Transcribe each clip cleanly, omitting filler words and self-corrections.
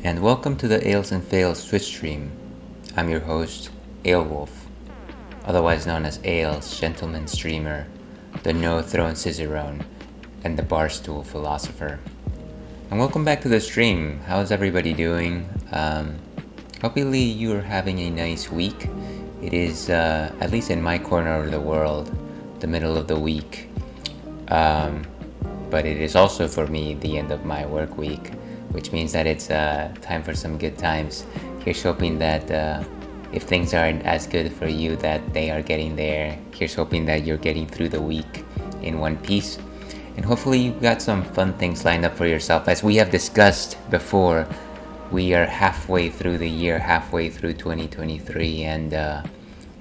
And welcome to the Ales and Fails Twitch stream. I'm your host, Alewolf, otherwise known as Ales, Gentleman Streamer, the No Throne Cicerone, and the Barstool Philosopher. And welcome back to the stream. How's everybody doing? Hopefully you're having a nice week. It is, at least in my corner of the world, the middle of the week. But it is also for me the end of my work week, which means that it's time for some good times. Here's hoping that if things aren't as good for you, that they are getting there. Here's hoping that you're getting through the week in one piece. And hopefully you've got some fun things lined up for yourself. As we have discussed before, we are halfway through the year, halfway through 2023, and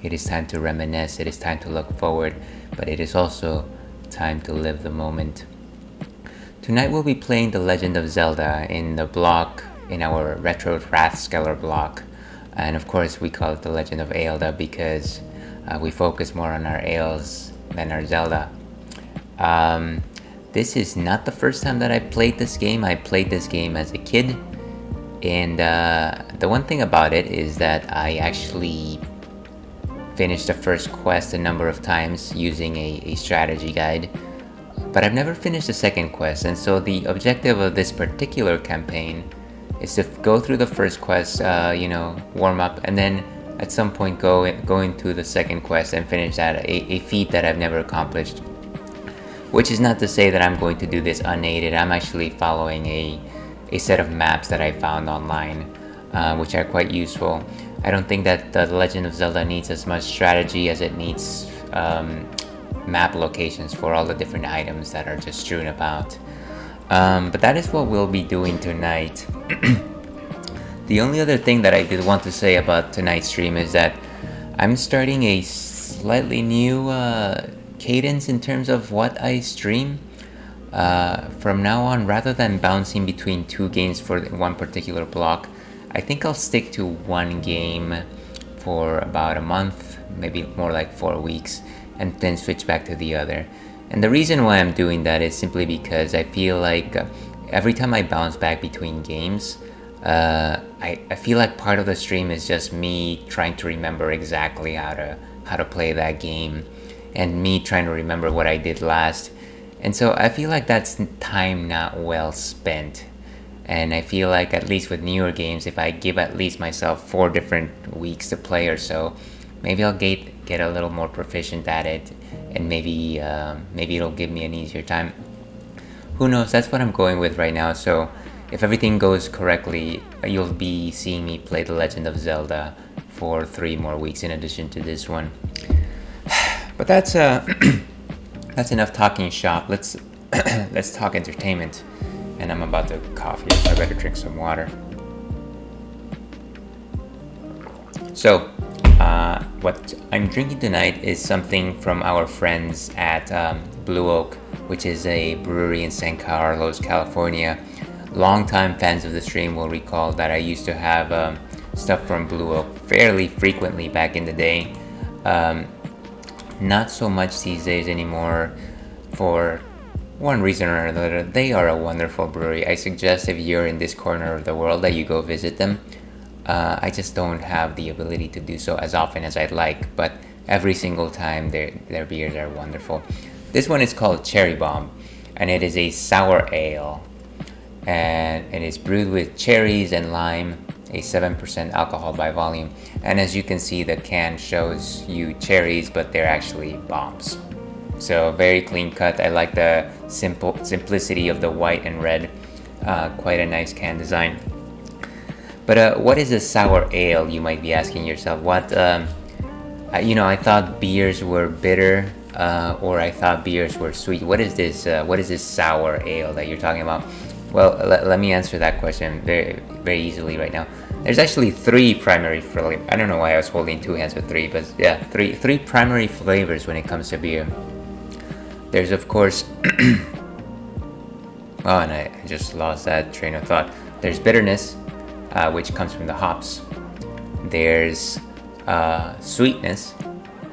it is time to reminisce, it is time to look forward, but it is also time to live the moment. Tonight we'll be playing The Legend of Zelda in the block, in our Retro Rathskeller block. And of course we call it The Legend of Aleda because we focus more on our ales than our Zelda. This is not the first time that I played this game. I played this game as a kid. And the one thing about it is that I actually finished the first quest a number of times using a strategy guide. But I've never finished the second quest, and so the objective of this particular campaign is to go through the first quest, warm up, and then at some point go into the second quest and finish that, a feat that I've never accomplished. Which is not to say that I'm going to do this unaided. I'm actually following a set of maps that I found online, which are quite useful. I don't think that The Legend of Zelda needs as much strategy as it needs map locations for all the different items that are just strewn about. But that is what we'll be doing tonight. The only other thing that I did want to say about tonight's stream is that I'm starting a slightly new cadence in terms of what I stream. From now on, rather than bouncing between two games for one particular block, I think I'll stick to one game for about a month, maybe more like 4 weeks, and then switch back to the other. And the reason why I'm doing that is simply because I feel like every time I bounce back between games, I feel like part of the stream is just me trying to remember exactly how to play that game, and me trying to remember what I did last. And so I feel like that's time not well spent. And I feel like, at least with newer games, if I give at least myself 4 different weeks to play or so, maybe I'll get a little more proficient at it, and maybe it'll give me an easier time. Who knows? That's what I'm going with right now. So if everything goes correctly, you'll be seeing me play The Legend of Zelda for 3 more weeks in addition to this one. But that's enough talking shop. Let's talk entertainment. And I'm about to cough here, so I better drink some water. So, what I'm drinking tonight is something from our friends at Blue Oak, which is a brewery in San Carlos, California. Longtime fans of the stream will recall that I used to have stuff from Blue Oak fairly frequently back in the day. Not so much these days anymore, for one reason or another. They are a wonderful brewery. I suggest if you're in this corner of the world that you go visit them. I just don't have the ability to do so as often as I'd like, but every single time their beers are wonderful. This one is called Cherry Bomb, and it is a sour ale, and it is brewed with cherries and lime, a 7% alcohol by volume. And as you can see, the can shows you cherries, but they're actually bombs. So very clean cut. I like the simplicity of the white and red. Quite a nice can design. But what is a sour ale? You might be asking yourself. I thought beers were bitter, or I thought beers were sweet. What is this? What is this sour ale that you're talking about? Well, let me answer that question very, very easily right now. There's actually three primary flavors. I don't know why I was holding two hands with three, but yeah, three primary flavors when it comes to beer. There's, of course, oh, and I just lost that train of thought. There's bitterness, which comes from the hops. There's sweetness,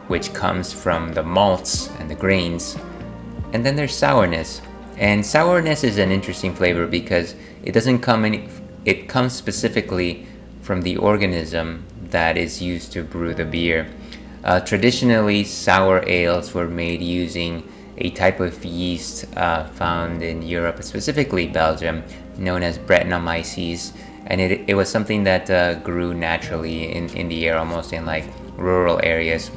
which comes from the malts and the grains. And then there's sourness. And sourness is an interesting flavor because it doesn't come it comes specifically from the organism that is used to brew the beer. Traditionally, sour ales were made using a type of yeast found in Europe, specifically Belgium, known as Brettanomyces, and it was something that grew naturally in the air, almost in like rural areas.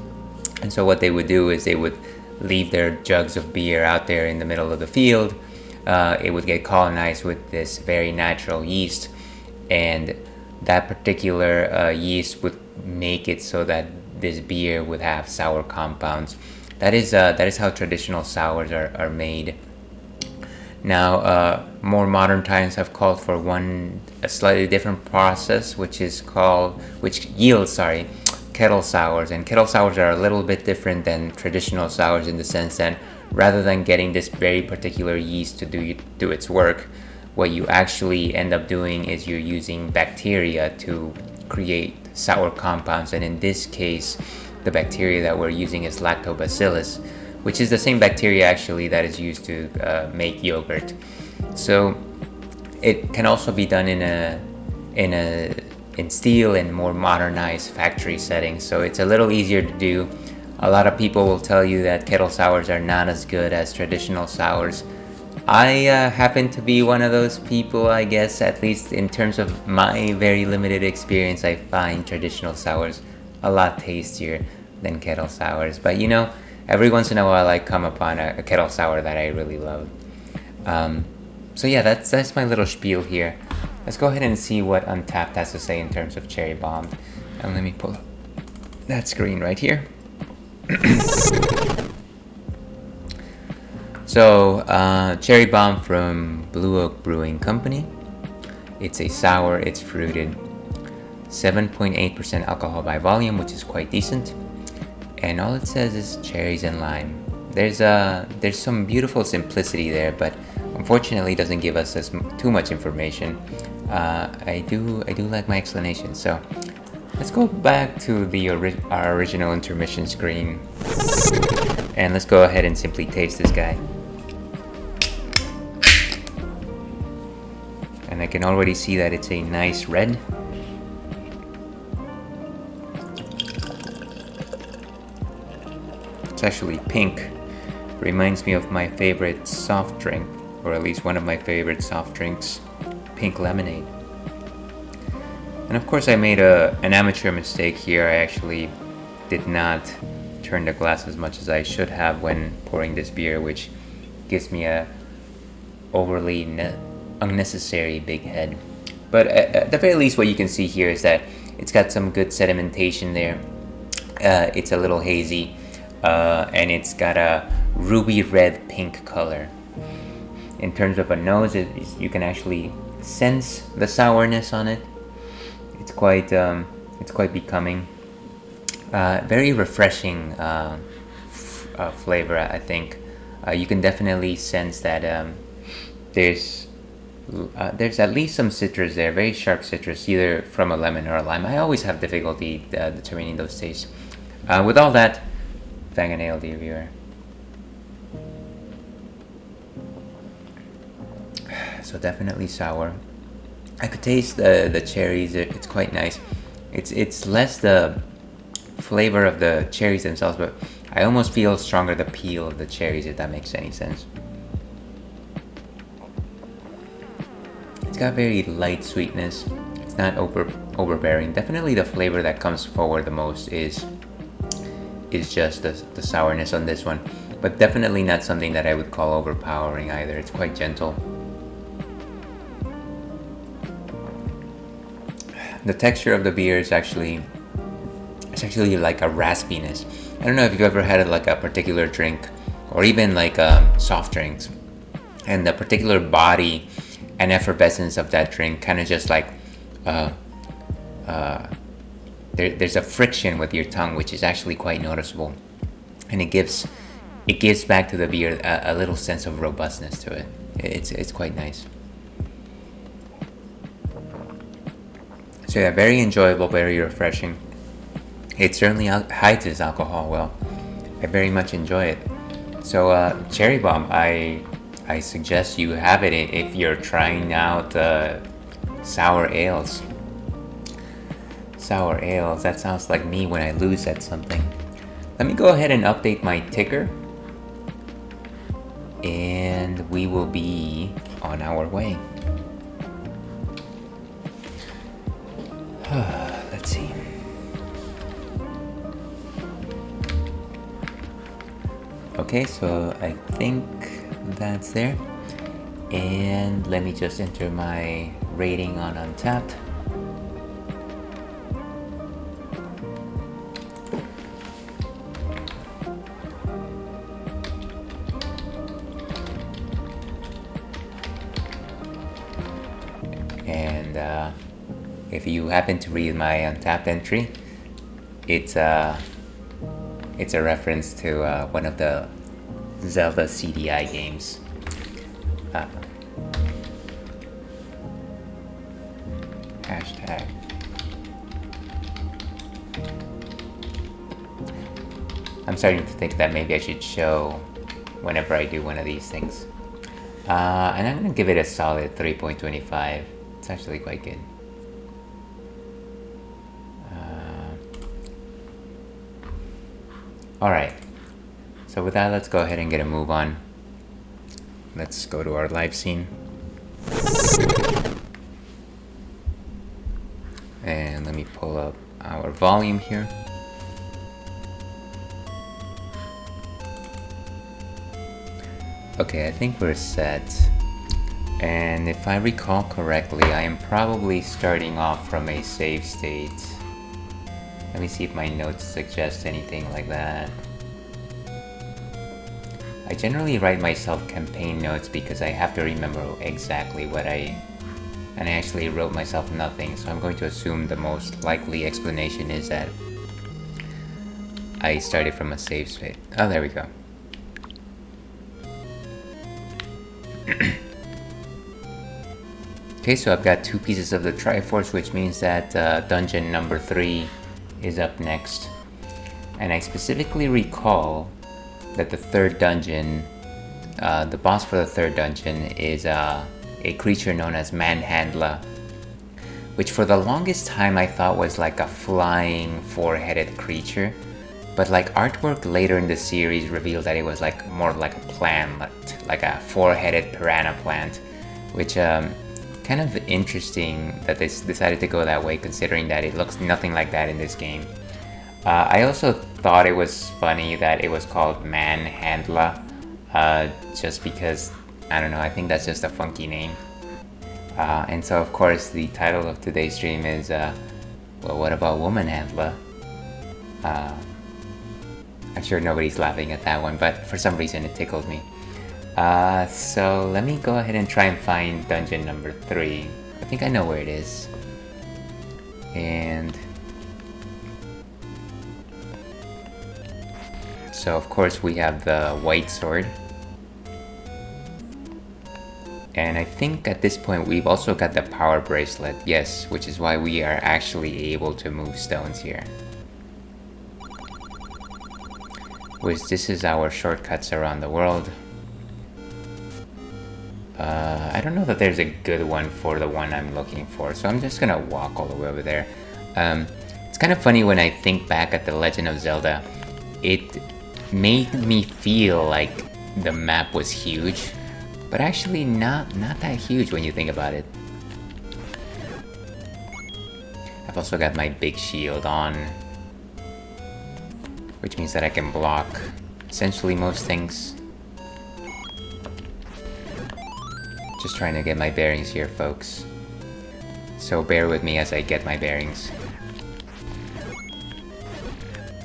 And so what they would do is they would leave their jugs of beer out there in the middle of the field. It would get colonized with this very natural yeast, and that particular yeast would make it so that this beer would have sour compounds. That is how traditional sours are made. Now, more modern times have called for a slightly different process, which yields kettle sours. And kettle sours are a little bit different than traditional sours in the sense that rather than getting this very particular yeast to do its work, what you actually end up doing is you're using bacteria to create sour compounds. And in this case, the bacteria that we're using is lactobacillus, which is the same bacteria actually that is used to make yogurt. So it can also be done in steel and more modernized factory settings. So it's a little easier to do. A lot of people will tell you that kettle sours are not as good as traditional sours. I happen to be one of those people, I guess, at least in terms of my very limited experience. I find traditional sours a lot tastier than kettle sours. But every once in a while I come upon a kettle sour that I really love. So yeah, that's my little spiel here. Let's go ahead and see what Untappd has to say in terms of Cherry Bombed. And let me pull up that screen right here. So, Cherry Bomb from Blue Oak Brewing Company. It's a sour, it's fruited, 7.8% alcohol by volume, which is quite decent. And all it says is cherries and lime. There's some beautiful simplicity there, but unfortunately doesn't give us too much information. I do like my explanation. So let's go back to our original intermission screen, and let's go ahead and simply taste this guy. And I can already see that it's a nice red. It's actually pink. Reminds me of my favorite soft drink, or at least one of my favorite soft drinks, pink lemonade. And of course I made an amateur mistake here. I actually did not turn the glass as much as I should have when pouring this beer, which gives me a overly unnecessary big head. But at the very least, what you can see here is that it's got some good sedimentation there. It's a little hazy, and it's got a ruby red pink color. In terms of a nose, you can actually sense the sourness on it. It's quite becoming. Very refreshing flavor, I think. You can definitely sense that there's at least some citrus there, very sharp citrus, either from a lemon or a lime. I always have difficulty determining those tastes. With all that, bang a nail, dear viewer. So definitely sour. I could taste the cherries. It's quite nice. It's less the flavor of the cherries themselves, but I almost feel stronger the peel of the cherries, if that makes any sense. It's got very light sweetness. It's not overbearing. Definitely the flavor that comes forward the most is just the sourness on this one, but definitely not something that I would call overpowering either. It's quite gentle. The texture of the beer is actually like a raspiness. I don't know if you've ever had like a particular drink, or even like soft drinks, and the particular body and effervescence of that drink kind of just like there's a friction with your tongue, which is actually quite noticeable, and it gives back to the beer a little sense of robustness to it. It's quite nice. So yeah, very enjoyable, very refreshing. It certainly hides its alcohol well. I very much enjoy it. So Cherry Bomb, I suggest you have it if you're trying out sour ales. Sour ales, that sounds like me when I lose at something. Let me go ahead and update my ticker, and we will be on our way. Let's see. Okay, so I think that's there. And let me just enter my rating on Untappd. And if you happen to read my Untappd entry, it's a reference to one of the Zelda CDI games. Hashtag. I'm starting to think that maybe I should show whenever I do one of these things. And I'm going to give it a solid 3.25. It's actually quite good. Alright, so with that, let's go ahead and get a move on. Let's go to our live scene. And let me pull up our volume here. Okay, I think we're set. And if I recall correctly, I am probably starting off from a save state. Let me see if my notes suggest anything like that. I generally write myself campaign notes because I have to remember exactly what and I actually wrote myself nothing, so I'm going to assume the most likely explanation is that I started from a save state. Oh, there we go. Okay, so I've got 2 pieces of the Triforce, which means that dungeon number 3 is up next. And I specifically recall that the third dungeon, the boss for the third dungeon is a creature known as Womanhandla, which for the longest time I thought was like a flying 4-headed creature, but like artwork later in the series revealed that it was like more like a plant, like a 4-headed piranha plant, which kind of interesting that they decided to go that way, considering that it looks nothing like that in this game. I also thought it was funny that it was called Womanhandla, just because, I don't know, I think that's just a funky name. And so of course the title of today's stream is, well, what about Womanhandla? I'm sure nobody's laughing at that one, but for some reason it tickled me. So let me go ahead and try and find dungeon number 3. I think I know where it is. And so of course we have the white sword. And I think at this point we've also got the power bracelet, yes, which is why we are actually able to move stones here. Which this is our shortcuts around the world. I don't know that there's a good one for the one I'm looking for, so I'm just gonna walk all the way over there. It's kind of funny when I think back at The Legend of Zelda. It made me feel like the map was huge, but actually not that huge when you think about it. I've also got my big shield on, which means that I can block essentially most things. Just trying to get my bearings here, folks. So bear with me as I get my bearings.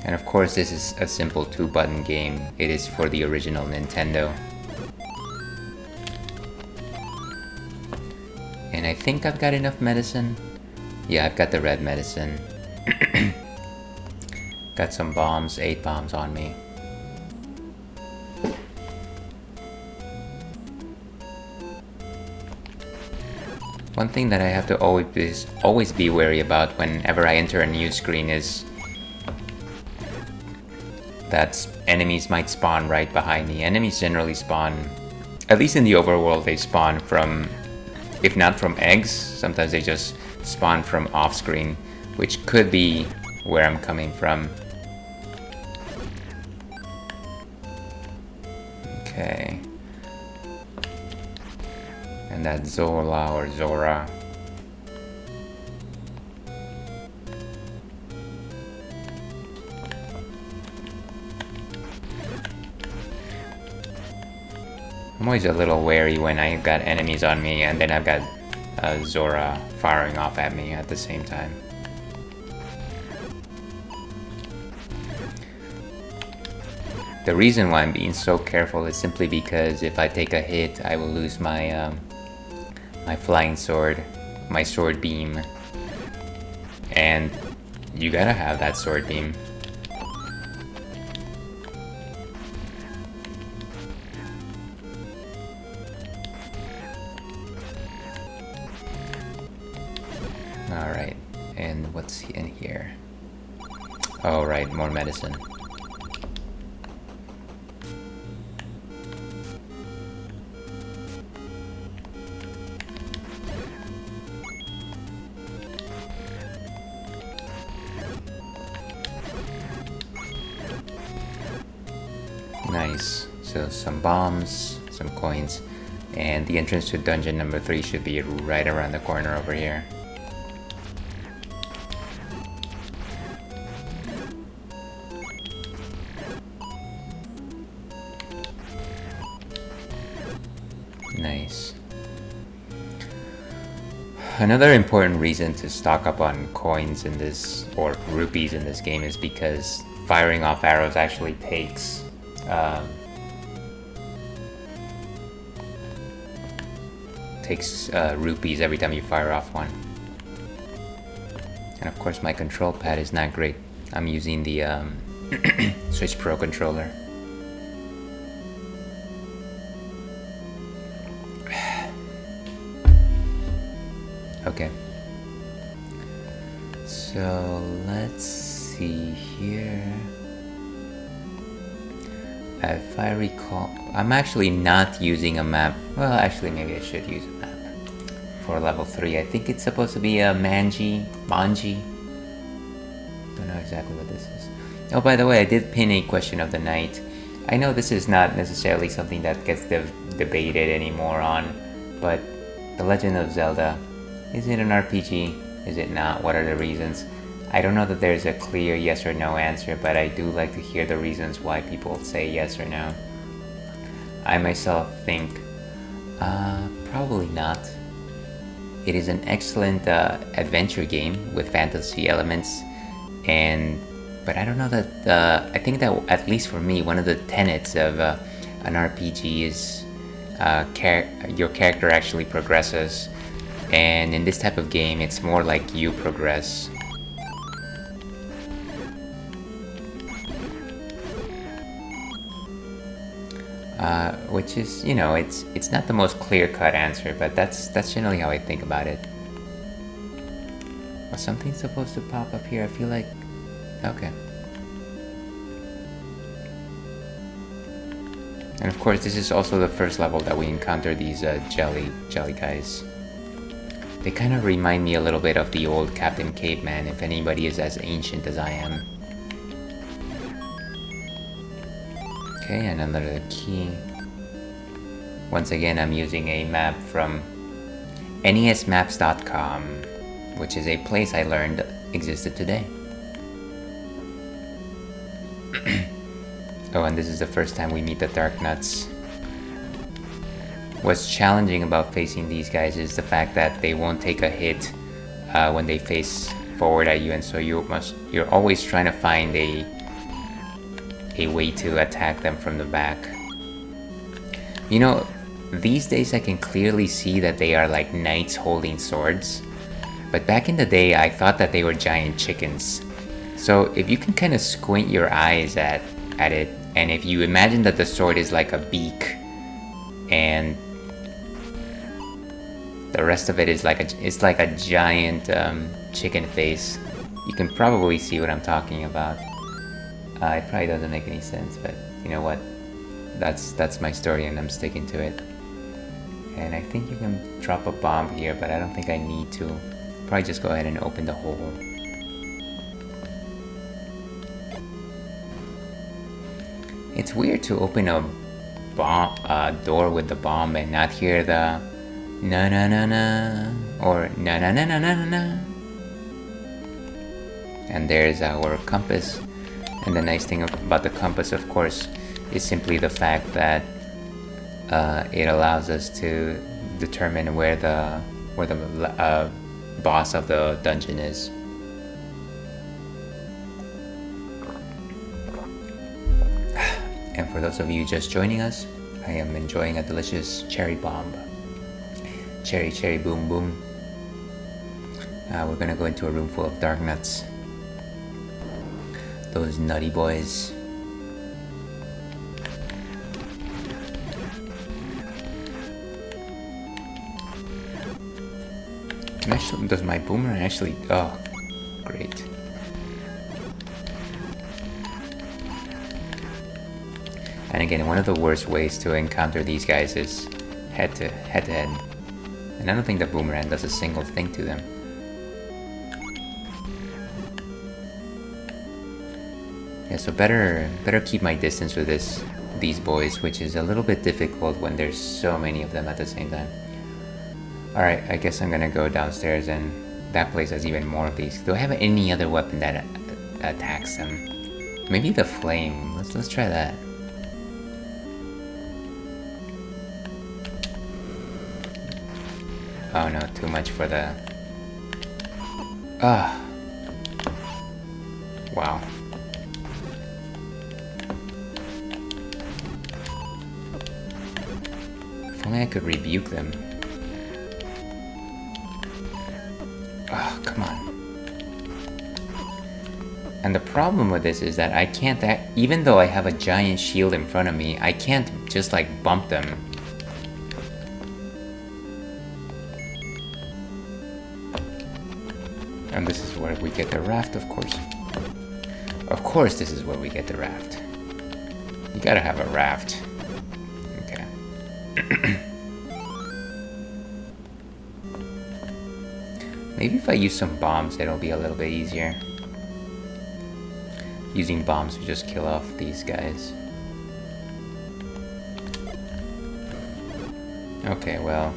And of course this is a simple 2-button game. It is for the original Nintendo. And I think I've got enough medicine. Yeah, I've got the red medicine. Got some bombs, 8 bombs on me. One thing that I have to always be wary about whenever I enter a new screen is that enemies might spawn right behind me. Enemies generally spawn, at least in the overworld, they spawn from, if not from eggs, sometimes they just spawn from off-screen, which could be where I'm coming from. Okay. And that Zola or Zora. I'm always a little wary when I got enemies on me and then I've got Zora firing off at me at the same time. The reason why I'm being so careful is simply because if I take a hit, I will lose my my flying sword, my sword beam, and you gotta have that sword beam. Alright, and what's in here? Oh right, more medicine. Nice. So some bombs, some coins, and the entrance to dungeon number 3 should be right around the corner over here. Nice. Another important reason to stock up on coins in this, or rupees in this game, is because firing off arrows actually takes rupees every time you fire off one. And of course my control pad is not great. I'm using the Switch Pro controller. Okay. So let's see here. If I recall, I'm actually not using a map. Well, actually, maybe I should use a map for level 3. I think it's supposed to be a Manji. Don't know exactly what this is. Oh, by the way, I did pin a question of the night. I know this is not necessarily something that gets debated anymore on, but The Legend of Zelda, is it an RPG? Is it not? What are the reasons? I don't know that there's a clear yes or no answer, but I do like to hear the reasons why people say yes or no. I myself think probably not. It is an excellent adventure game with fantasy elements, but I don't know that, I think that at least for me, one of the tenets of an RPG is your character actually progresses, and in this type of game it's more like you progress. Which is, you know, it's not the most clear-cut answer, but that's generally how I think about it. Was something supposed to pop up here? I feel like... okay. And of course, this is also the first level that we encounter these jelly guys. They kind of remind me a little bit of the old Captain Caveman, if anybody is as ancient as I am. Okay, and another key. Once again, I'm using a map from nesmaps.com, which is a place I learned existed today. Oh, and this is the first time we meet the Darknuts. What's challenging about facing these guys is the fact that they won't take a hit when they face forward at you, and so you're always trying to find a way to attack them from the back. You know, these days I can clearly see that they are like knights holding swords, but back in the day I thought that they were giant chickens. So if you can kind of squint your eyes at it, and if you imagine that the sword is like a beak and the rest of it is like a giant chicken face, you can probably see what I'm talking about. It probably doesn't make any sense, but you know what? That's my story and I'm sticking to it. And I think you can drop a bomb here, but I don't think I need to. Probably just go ahead and open the hole. It's weird to open a door with the bomb and not hear the na na na na or na na na na na na. And there's our compass. And the nice thing about the compass, of course, is simply the fact that it allows us to determine where the boss of the dungeon is. And for those of you just joining us, I am enjoying a delicious cherry bomb. Cherry, cherry, boom, boom. We're gonna go into a room full of Darknuts. Those nutty boys. Actually, does my boomerang actually... Oh, great. And again, one of the worst ways to encounter these guys is head to head. And I don't think the boomerang does a single thing to them. Yeah, so better keep my distance with these boys, which is a little bit difficult when there's so many of them at the same time. Alright, I guess I'm gonna go downstairs, and that place has even more of these. Do I have any other weapon that attacks them? Maybe the flame. Let's try that. Oh no, too much for the... Wow. If only I could rebuke them. Oh, come on. And the problem with this is that I can't, even though I have a giant shield in front of me, I can't just like bump them. And this is where we get the raft, of course. Of course this is where we get the raft. You gotta have a raft. Okay. Maybe if I use some bombs, it'll be a little bit easier. Using bombs to just kill off these guys. Okay, well,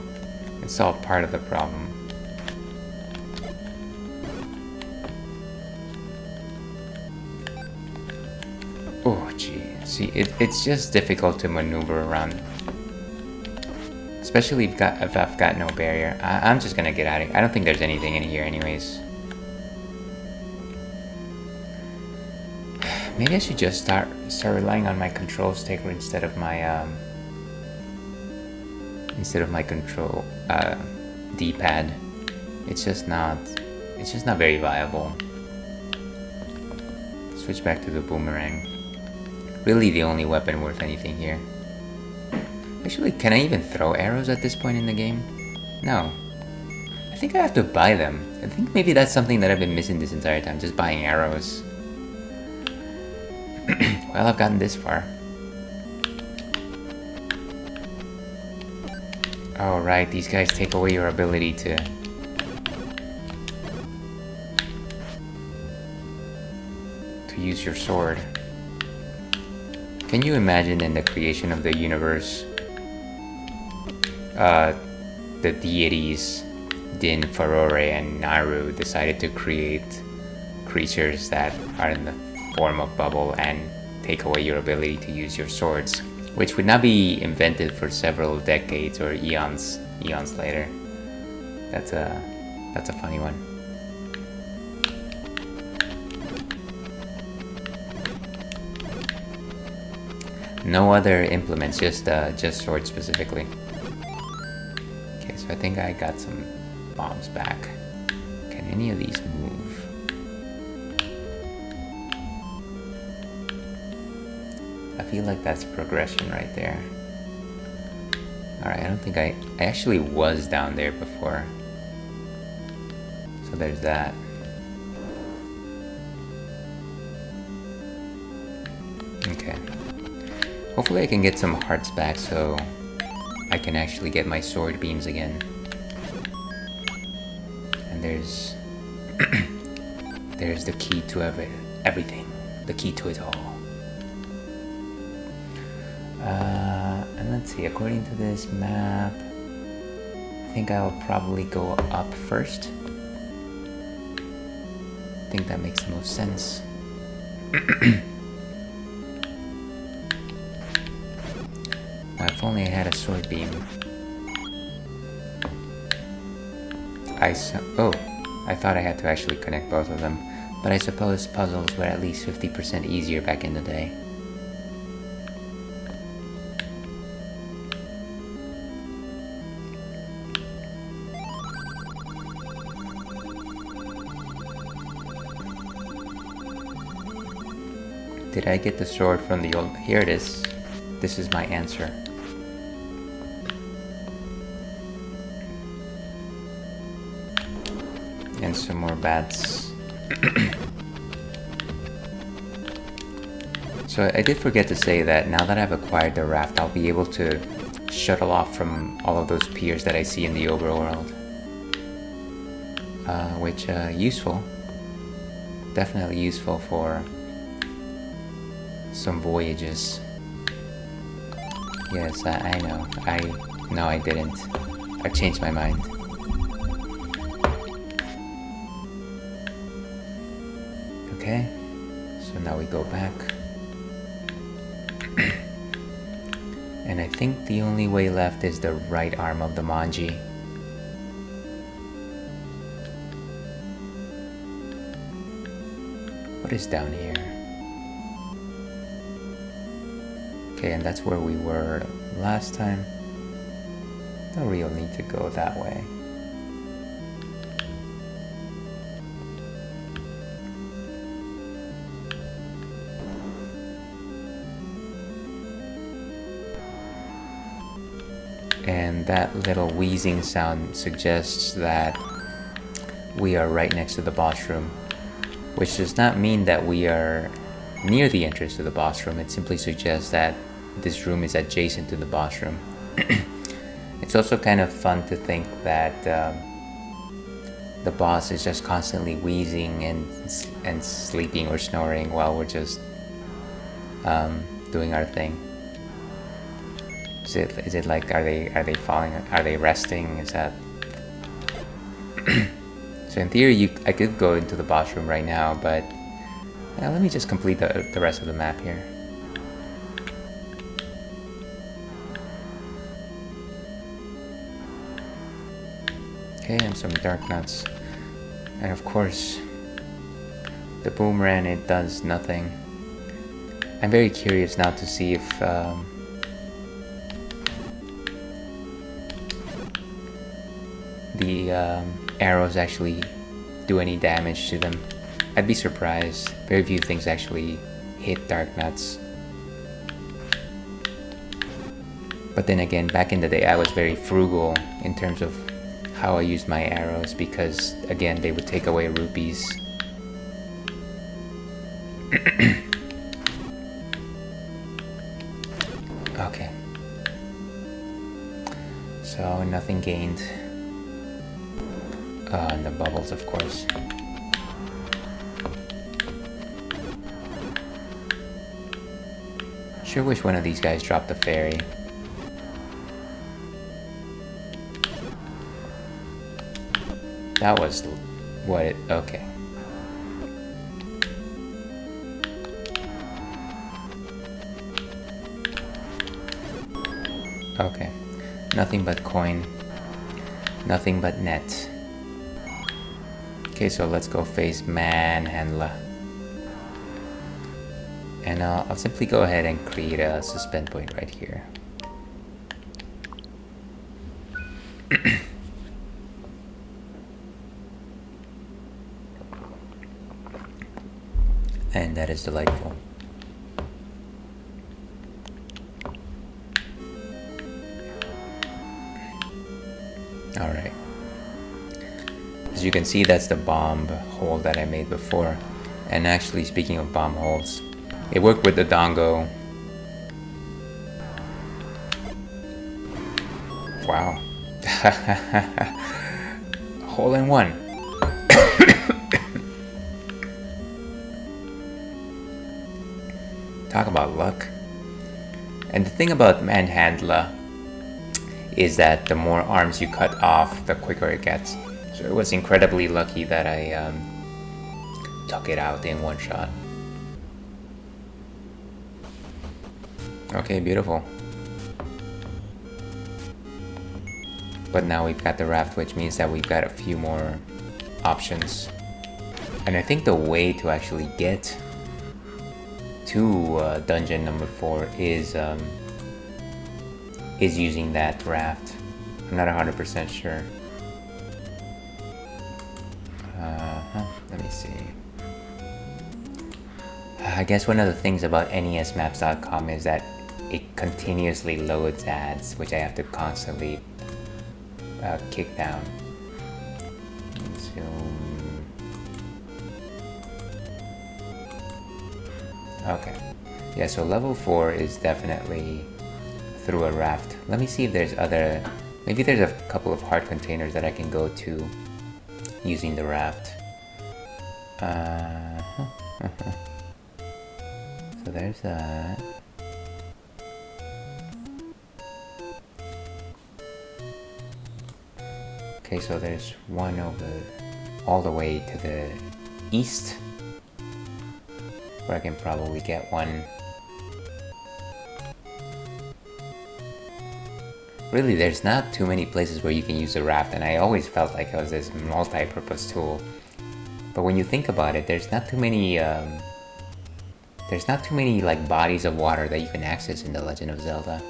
it solved part of the problem. Oh, gee. See, it's just difficult to maneuver around. Especially if I've got no barrier. I'm just gonna get out of here. I don't think there's anything in here anyways. Maybe I should just start relying on my control stick instead of my control D-pad. It's just not very viable. Switch back to the boomerang. Really the only weapon worth anything here. Actually, can I even throw arrows at this point in the game? No. I think I have to buy them. I think maybe that's something that I've been missing this entire time, just buying arrows. Well, I've gotten this far. Oh, right, these guys take away your ability to... use your sword. Can you imagine in the creation of the universe, the deities Din, Farore, and Naru decided to create creatures that are in the form of bubble and take away your ability to use your swords, which would not be invented for several decades or eons later. That's a funny one. No other implements, just sword specifically. Okay, so I think I got some bombs back. Can any of these move? I feel like that's progression right there. Alright, I don't think I actually was down there before. So there's that. Okay. Hopefully I can get some hearts back so I can actually get my sword beams again. And there's there's the key to everything. The key to it all. And let's see, according to this map, I think I'll probably go up first. I think that makes the most sense. Now, if only I had a sword beam. I thought I had to actually connect both of them, but I suppose puzzles were at least 50% easier back in the day. Did I get the sword from the old... Here it is. This is my answer. And some more bats. So I did forget to say that now that I've acquired the raft, I'll be able to shuttle off from all of those piers that I see in the overworld. Which, useful. Definitely useful for some voyages. Yes, I know. No, I didn't. I've changed my mind. Okay, so now we go back. And I think the only way left is the right arm of the Manji. What is down here? Okay, and that's where we were last time. No real need to go that way. And that little wheezing sound suggests that we are right next to the boss room, which does not mean that we are near the entrance to the boss room. It simply suggests that this room is adjacent to the boss room. It's also kind of fun to think that the boss is just constantly wheezing and sleeping or snoring while we're just doing our thing. Is it like, are they falling? Are they resting? Is that... So in theory, I could go into the boss room right now, but let me just complete the rest of the map here. Okay, and some Darknuts. And of course, the boomerang, it does nothing. I'm very curious now to see if the arrows actually do any damage to them. I'd be surprised. Very few things actually hit Darknuts. But then again, back in the day, I was very frugal in terms of how I used my arrows because, again, they would take away rupees. Okay. So, nothing gained. And the bubbles, of course. Sure wish one of these guys dropped the fairy. That was what it... okay. Okay. Nothing but coin. Nothing but net. Okay, so let's go face Womanhandla. And I'll simply go ahead and create a suspend point right here. And that is delightful. Alright. As you can see, that's the bomb hole that I made before. And actually, speaking of bomb holes, it worked with the dongo. Wow. Hole in one. Talk about luck. And the thing about Womanhandla is that the more arms you cut off, the quicker it gets. So it was incredibly lucky that I took it out in one shot. Okay, beautiful. But now we've got the raft, which means that we've got a few more options. And I think the way to actually get to dungeon number 4 is using that raft. I'm not 100% sure. Let me see. I guess one of the things about nesmaps.com is that it continuously loads ads, which I have to constantly kick down. Zoom. Okay. Yeah, so level 4 is definitely through a raft. Let me see if there's other... Maybe there's a couple of heart containers that I can go to using the raft. So there's that. Okay, so there's one over all the way to the east, where I can probably get one. Really, there's not too many places where you can use a raft, and I always felt like it was this multi-purpose tool. But when you think about it, there's not too many like bodies of water that you can access in The Legend of Zelda.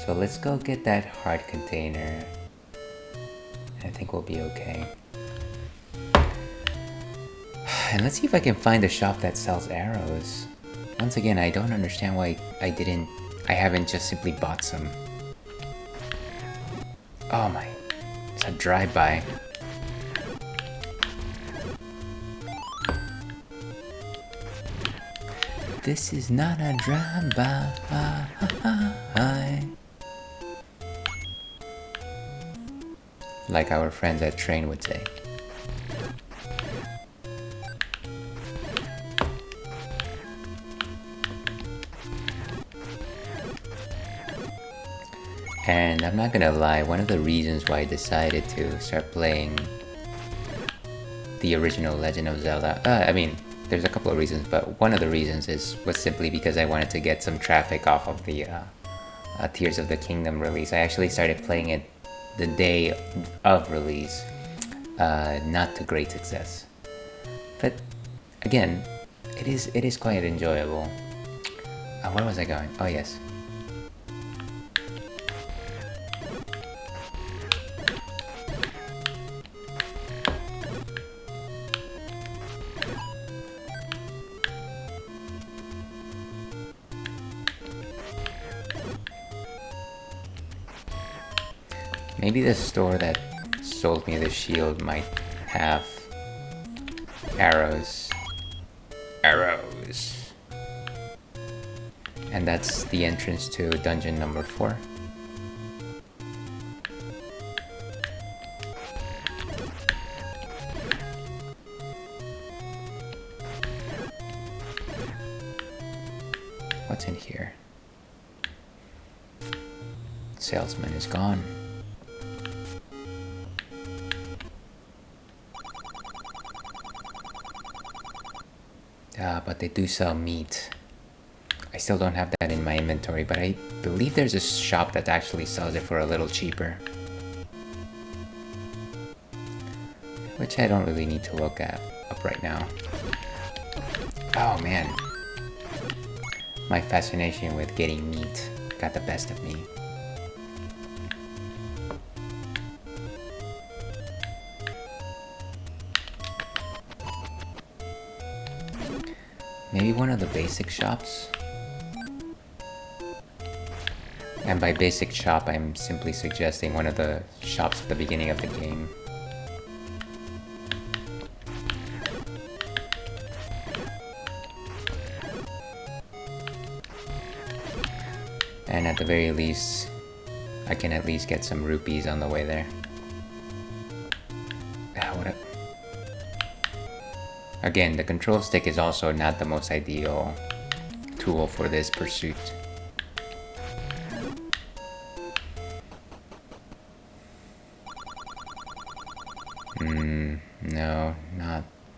So let's go get that heart container. I think we'll be okay. And let's see if I can find a shop that sells arrows. Once again, I don't understand why I haven't just simply bought some. Oh my, it's a drive-by. This is not a drive-by. Like our friends at Train would say. And I'm not gonna lie, one of the reasons why I decided to start playing the original Legend of Zelda, I mean, there's a couple of reasons, but one of the reasons was simply because I wanted to get some traffic off of the Tears of the Kingdom release. I actually started playing it the day of release, not to great success. But again, it is quite enjoyable. Where was I going? Oh yes. Maybe the store that sold me the shield might have arrows. Arrows. And that's the entrance to dungeon number 4. What's in here? Salesman is gone. But they do sell meat. I still don't have that in my inventory, but I believe there's a shop that actually sells it for a little cheaper. Which I don't really need to look up right now. Oh man, My fascination with getting meat got the best of me. Maybe one of the basic shops? And by basic shop, I'm simply suggesting one of the shops at the beginning of the game. And at the very least, I can at least get some rupees on the way there. Again, the control stick is also not the most ideal tool for this pursuit. No,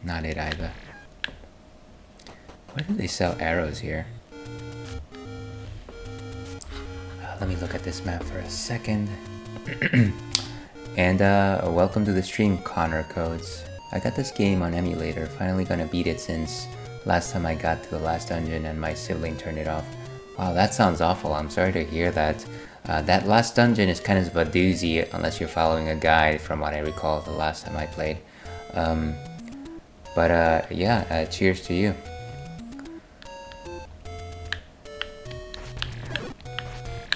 not it either. Where do they sell arrows here? Let me look at this map for a second. And welcome to the stream, Connor Codes. I got this game on emulator, finally gonna beat it since last time I got to the last dungeon and my sibling turned it off. Wow, that sounds awful. I'm sorry to hear that. That last dungeon is kind of a doozy unless you're following a guide from what I recall the last time I played. Yeah, cheers to you.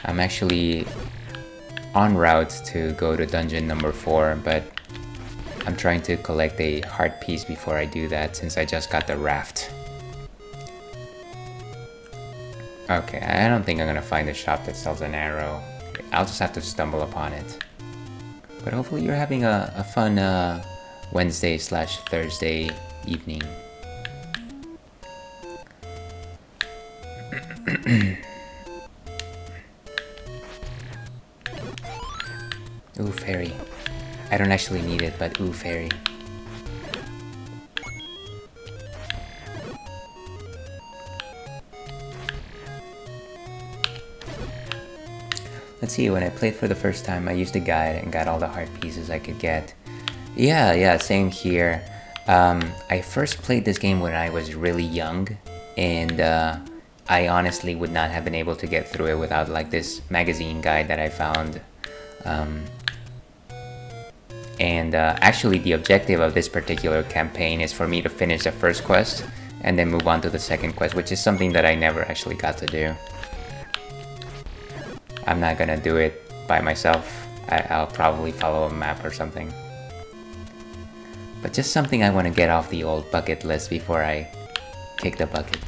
I'm actually en route to go to dungeon number 4, but I'm trying to collect a heart piece before I do that since I just got the raft. Okay, I don't think I'm gonna find a shop that sells an arrow. I'll just have to stumble upon it. But hopefully you're having a fun Wednesday/Thursday evening. Ooh, fairy. I don't actually need it, but ooh, fairy. Let's see, when I played for the first time, I used a guide and got all the heart pieces I could get. Yeah, same here. I first played this game when I was really young, and I honestly would not have been able to get through it without like this magazine guide that I found. Actually, the objective of this particular campaign is for me to finish the first quest and then move on to the second quest, which is something that I never actually got to do. I'm not gonna do it by myself. I'll probably follow a map or something. But just something I want to get off the old bucket list before I kick the bucket.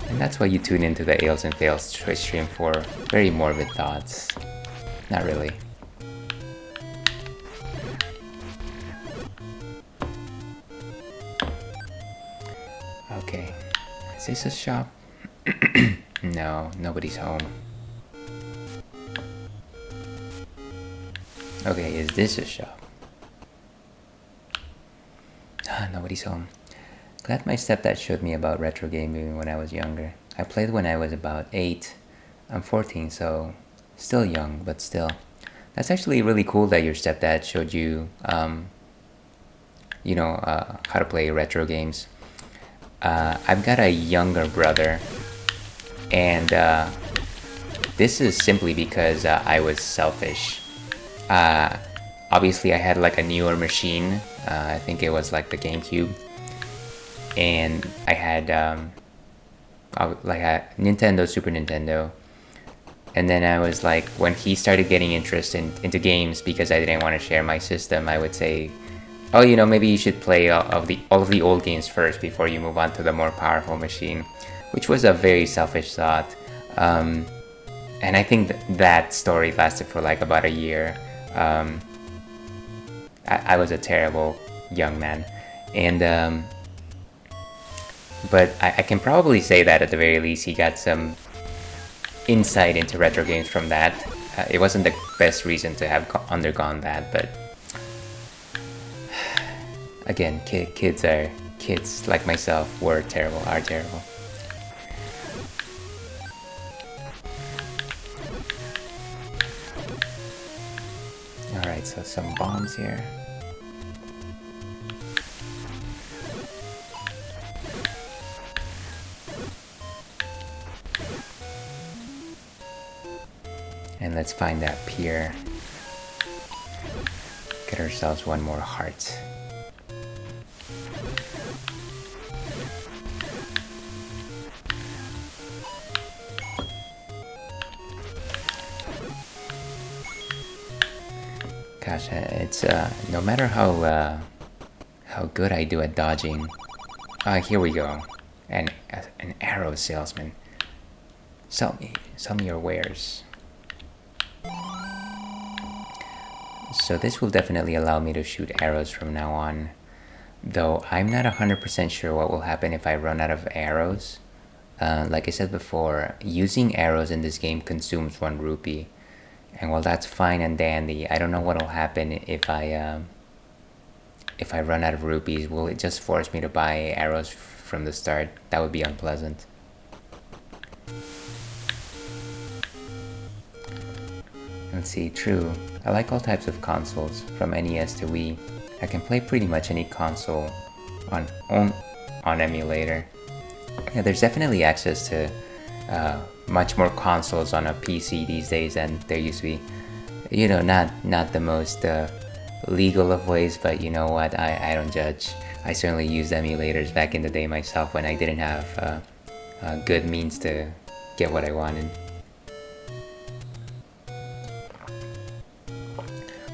And that's why you tune into the Ales and Fails Twitch stream for very morbid thoughts. Not really. Okay, is this a shop? No, nobody's home. Okay, is this a shop? Nobody's home. Glad my stepdad showed me about retro gaming when I was younger. I played when I was about 8. I'm 14, so still young, but still. That's actually really cool that your stepdad showed you, how to play retro games. I've got a younger brother, and this is simply because I was selfish. Obviously I had like a newer machine, I think it was like the GameCube, and I had like a Nintendo, Super Nintendo, and then I was like, when he started getting interested into games, because I didn't want to share my system, I would say, oh, maybe you should play all of the old games first before you move on to the more powerful machine, which was a very selfish thought. And I think that story lasted for like about a year. I was a terrible young man, and but I can probably say that at the very least he got some insight into retro games from that. It wasn't the best reason to have undergone that, but again, kids like myself are terrible. Alright, so some bombs here. Let's find that pier. Get ourselves one more heart. Gosh, it's no matter how good I do at dodging. Here we go. An arrow salesman. Sell me your wares. So this will definitely allow me to shoot arrows from now on. Though I'm not 100% sure what will happen if I run out of arrows. Like I said before, using arrows in this game consumes 1 rupee. And while that's fine and dandy, I don't know what will happen if I run out of rupees. Will it just force me to buy arrows from the start? That would be unpleasant. Let's see, true. I like all types of consoles, from NES to Wii. I can play pretty much any console on emulator. Yeah, there's definitely access to much more consoles on a PC these days than there used to be. You know, not the most legal of ways, but you know what, I don't judge. I certainly used emulators back in the day myself when I didn't have good means to get what I wanted.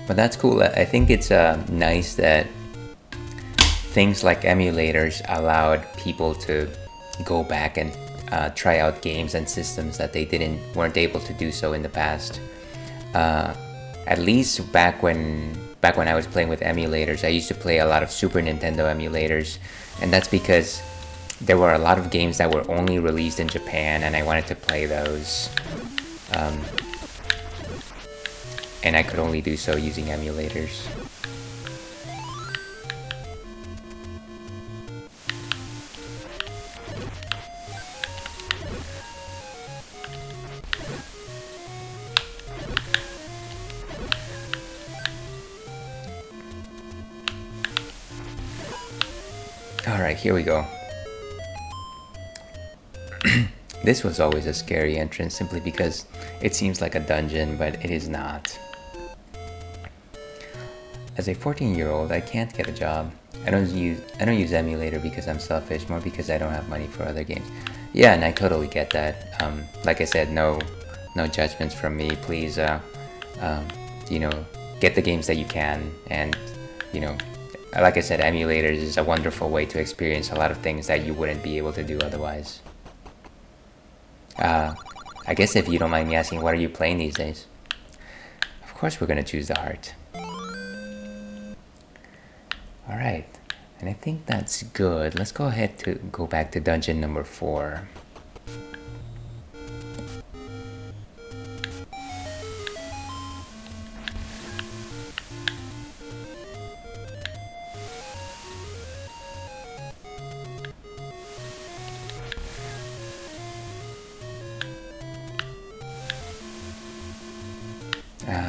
But that's cool. I think it's nice that things like emulators allowed people to go back and try out games and systems that they weren't able to do so in the past. At least back when I was playing with emulators, I used to play a lot of Super Nintendo emulators, and that's because there were a lot of games that were only released in Japan, and I wanted to play those. And I could only do so using emulators. Alright, here we go. This was always a scary entrance simply because it seems like a dungeon, but it is not. As a 14-year-old, I can't get a job. I don't use emulator because I'm selfish, more because I don't have money for other games. Yeah, and I totally get that. Like I said, no judgments from me. Please, you know, get the games that you can, and you know, like I said, emulators is a wonderful way to experience a lot of things that you wouldn't be able to do otherwise. I guess if you don't mind me asking, what are you playing these days? Of course we're gonna choose the heart. Alright, and I think that's good. Let's go ahead to go back to dungeon number 4.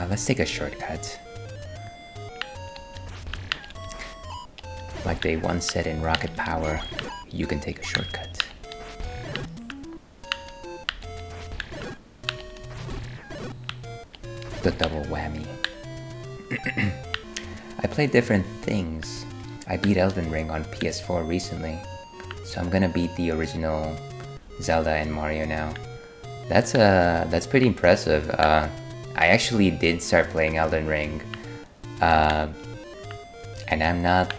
Let's take a shortcut. Like they once said in Rocket Power, you can take a shortcut. The double whammy. I play different things. I beat Elden Ring on PS4 recently, so I'm gonna beat the original Zelda and Mario now. That's pretty impressive. I actually did start playing Elden Ring, and I'm not.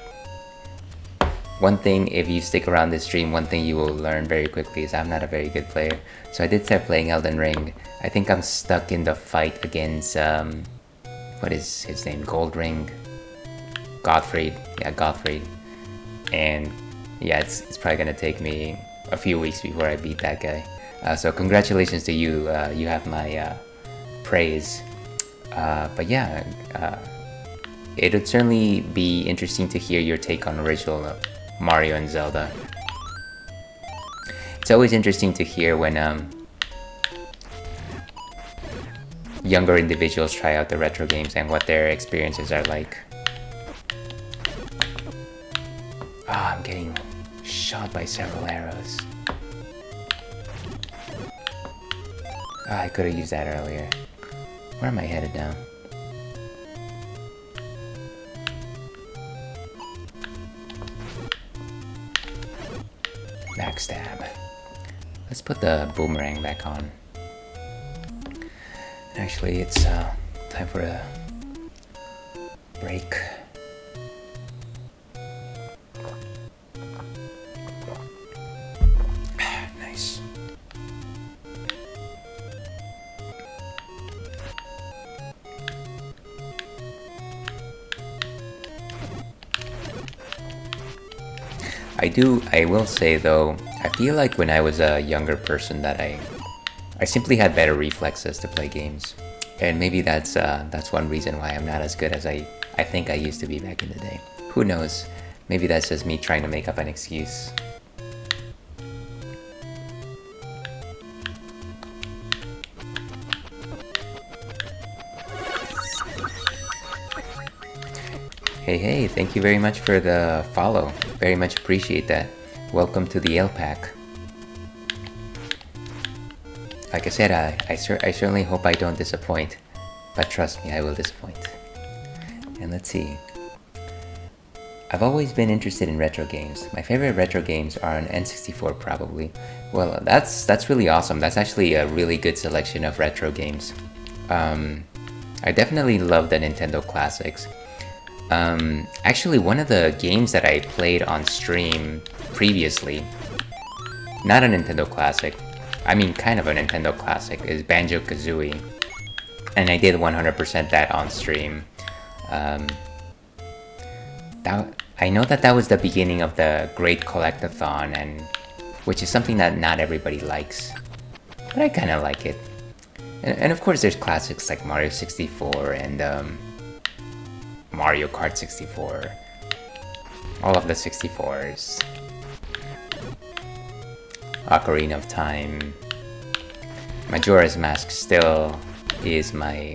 One thing, if you stick around this stream, one thing you will learn very quickly is I'm not a very good player. So I did start playing Elden Ring. I think I'm stuck in the fight against, what is his name? Goldring? Gottfried. Yeah, Gottfried. And yeah, it's probably gonna take me a few weeks before I beat that guy. So congratulations to you. You have my praise. But yeah, it would certainly be interesting to hear your take on original Mario and Zelda. It's always interesting to hear when younger individuals try out the retro games and what their experiences are like. I'm getting shot by several arrows. I could have used that earlier. Where am I headed now? Backstab. Let's put the boomerang back on. Actually, it's time for a break. Nice. I will say though, I feel like when I was a younger person that I simply had better reflexes to play games. And maybe that's one reason why I'm not as good as I think I used to be back in the day. Who knows? Maybe that's just me trying to make up an excuse. Hey, thank you very much for the follow. Very much appreciate that. Welcome to the Ale Pack. Like I said, I certainly hope I don't disappoint, but trust me, I will disappoint. And let's see. I've always been interested in retro games. My favorite retro games are on N64 probably. Well, that's really awesome. That's actually a really good selection of retro games. I definitely love the Nintendo classics. Actually, one of the games that I played on stream previously, not a Nintendo classic, I mean kind of a Nintendo classic, is Banjo-Kazooie. And I did 100% that on stream. I know that was the beginning of the Great Collectathon, and which is something that not everybody likes. But I kind of like it. And of course there's classics like Mario 64 and Mario Kart 64. All of the 64s. Ocarina of Time. Majora's Mask still is my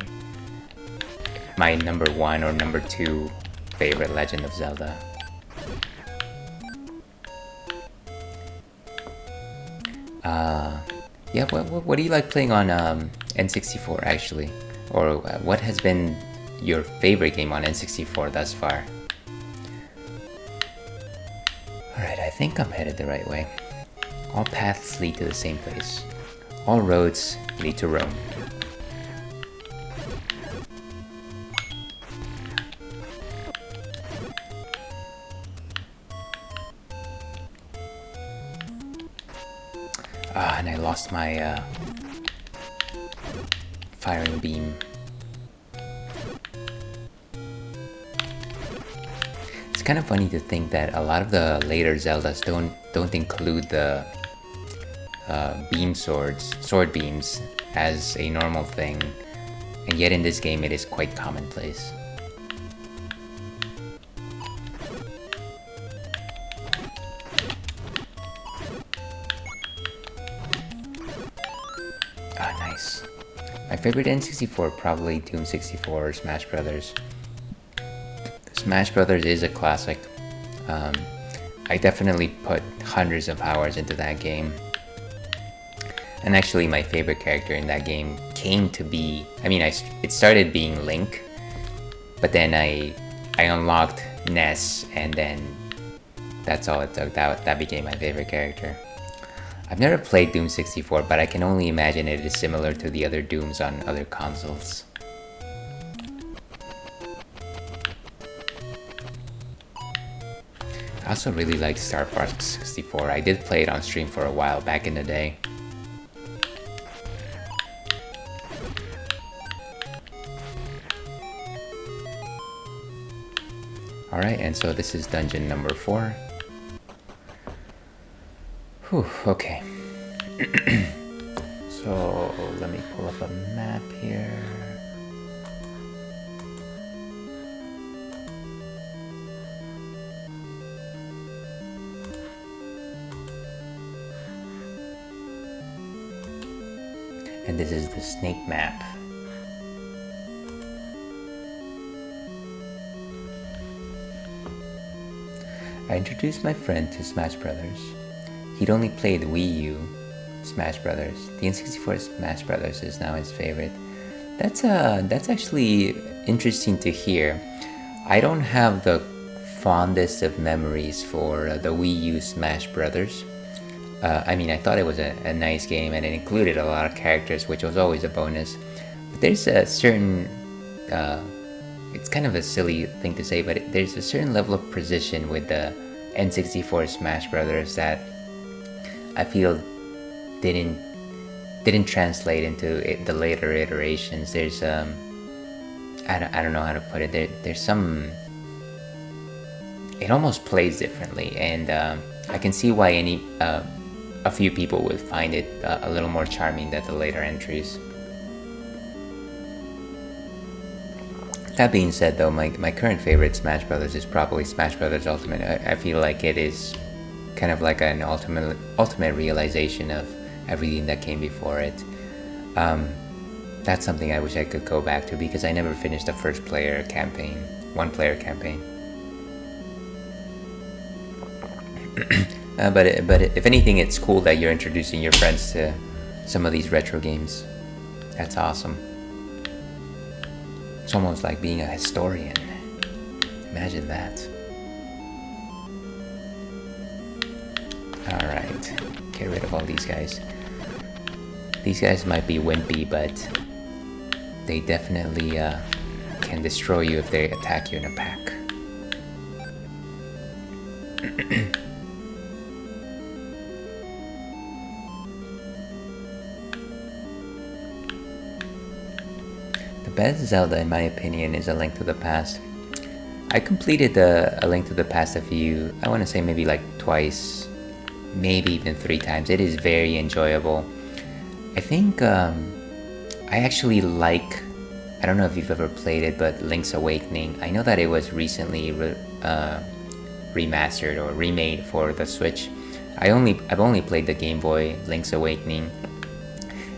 number 1 or number 2 favorite Legend of Zelda. Yeah, what do you like playing on N64 actually? Or what has been your favorite game on N64 thus far? Alright, I think I'm headed the right way. All paths lead to the same place. All roads lead to Rome. And I lost my firing beam. It's kind of funny to think that a lot of the later Zeldas don't include the sword beams as a normal thing, and yet in this game it is quite commonplace. Nice. My favorite N64 probably Doom 64 or Smash Brothers. Smash Brothers is a classic. I definitely put hundreds of hours into that game. And actually my favorite character in that game came to be, it started being Link, but then I unlocked Ness, and then that's all it took. That became my favorite character. I've never played Doom 64, but I can only imagine it is similar to the other Dooms on other consoles. I also really like Star Fox 64. I did play it on stream for a while back in the day. Alright, and so this is dungeon number 4. Whew, okay. So, let me pull up a map here. And this is the snake map. I introduced my friend to Smash Brothers. He'd only played Wii U Smash Brothers. The N64 Smash Brothers is now his favorite. That's actually interesting to hear. I don't have the fondest of memories for the Wii U Smash Brothers. I mean, I thought it was a nice game and it included a lot of characters, which was always a bonus. But there's a certain, it's kind of a silly thing to say, but there's a certain level of precision with the N64 Smash Brothers that I feel didn't translate into the later iterations. There's I don't know how to put it. There's some, it almost plays differently, and I can see why a few people would find it a little more charming than the later entries. That being said, though, my current favorite Smash Brothers is probably Smash Brothers Ultimate. I feel like it is kind of like an ultimate realization of everything that came before it. That's something I wish I could go back to because I never finished the first player campaign, one-player campaign. But if anything, it's cool that you're introducing your friends to some of these retro games. That's awesome. It's almost like being a historian. Imagine that. Alright, get rid of all these guys. These guys might be wimpy, but they definitely can destroy you if they attack you in a pack. The best Zelda, in my opinion, is A Link to the Past. I completed A Link to the Past I want to say maybe like twice, maybe even 3 times. It is very enjoyable. I think I actually like, I don't know if you've ever played it, but Link's Awakening. I know that it was recently remastered or remade for the Switch. I've only played the Game Boy Link's Awakening,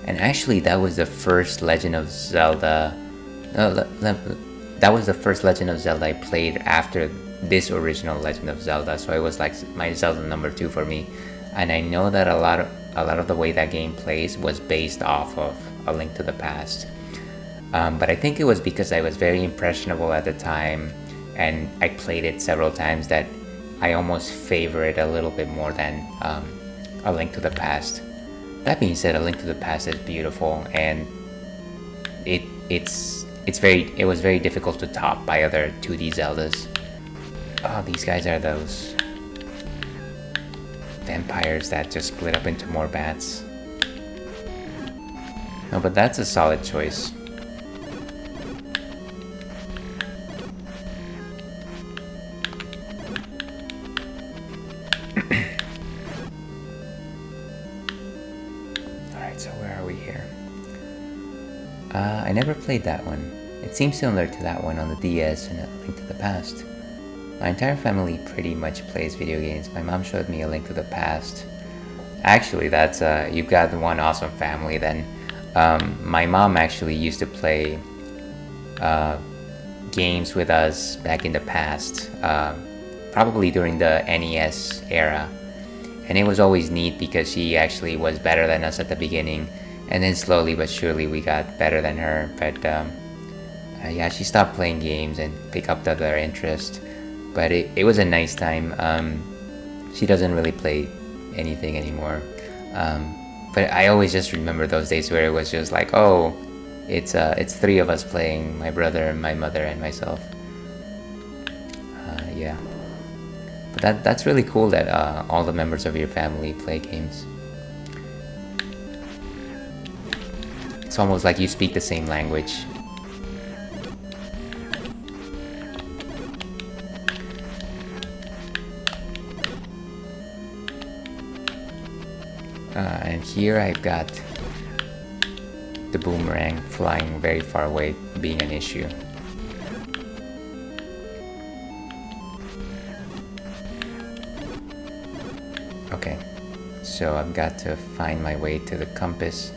and actually that was the first Legend of Zelda. That was the first Legend of Zelda I played after this original Legend of Zelda, so it was like my Zelda number 2 for me. And I know that a lot of the way that game plays was based off of A Link to the Past. But I think it was because I was very impressionable at the time, and I played it several times, that I almost favor it a little bit more than A Link to the Past. That being said, A Link to the Past is beautiful, and it was very difficult to top by other 2D Zeldas. Oh, these guys are those vampires that just split up into more bats. No, but that's a solid choice. Alright, so where are we here? I never played that one. It seems similar to that one on the DS and A Link to the Past. My entire family pretty much plays video games. My mom showed me A Link to the Past. Actually, that's you've got one awesome family then. My mom actually used to play games with us back in the past, probably during the NES era. And it was always neat because she actually was better than us at the beginning, and then slowly but surely we got better than her. But yeah, she stopped playing games and picked up the other interest. But it was a nice time. She doesn't really play anything anymore. But I always just remember those days where it was just like, oh, it's 3 of us playing, my brother, my mother, and myself. Yeah. But that's really cool that all the members of your family play games. It's almost like you speak the same language. And here I've got the boomerang flying very far away being an issue. Okay, so I've got to find my way to the compass.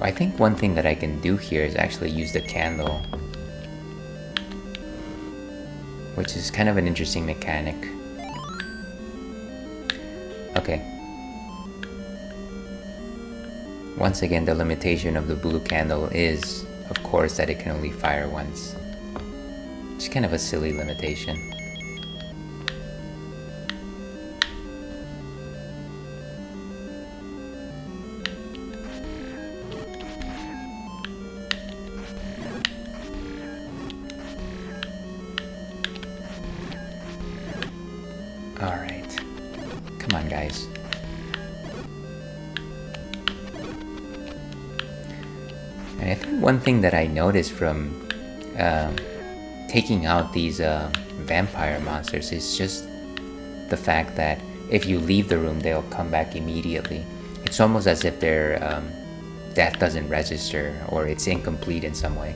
I think one thing that I can do here is actually use the candle, which is kind of an interesting mechanic. Okay. Once again, the limitation of the blue candle is of course, that it can only fire once. It's kind of a silly limitation. Alright. Come on, guys. And I think one thing that I noticed from taking out these vampire monsters is just the fact that if you leave the room, they'll come back immediately. It's almost as if their death doesn't register, or it's incomplete in some way.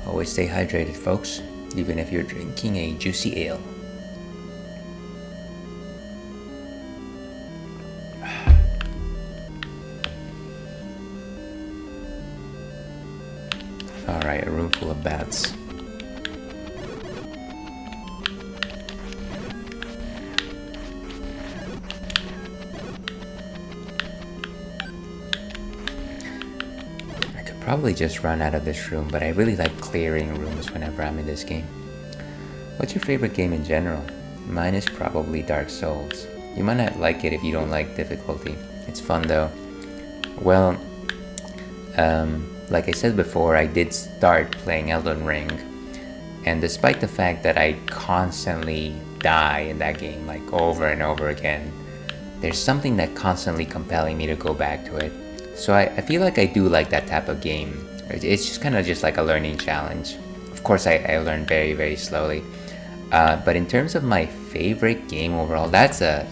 Always stay hydrated, folks, even if you're drinking a juicy ale. Alright, a room full of bats. Probably just run out of this room, but I really like clearing rooms whenever I'm in this game. What's your favorite game in general? Mine is probably Dark Souls. You might not like it if you don't like difficulty. It's fun though. Well, like I said before, I did start playing Elden Ring, and despite the fact that I constantly die in that game, like over and over again, there's something that constantly compelling me to go back to it. So I feel like I do like that type of game. It's just kind of just like a learning challenge. Of course, I learn very, very slowly. But in terms of my favorite game overall, that's a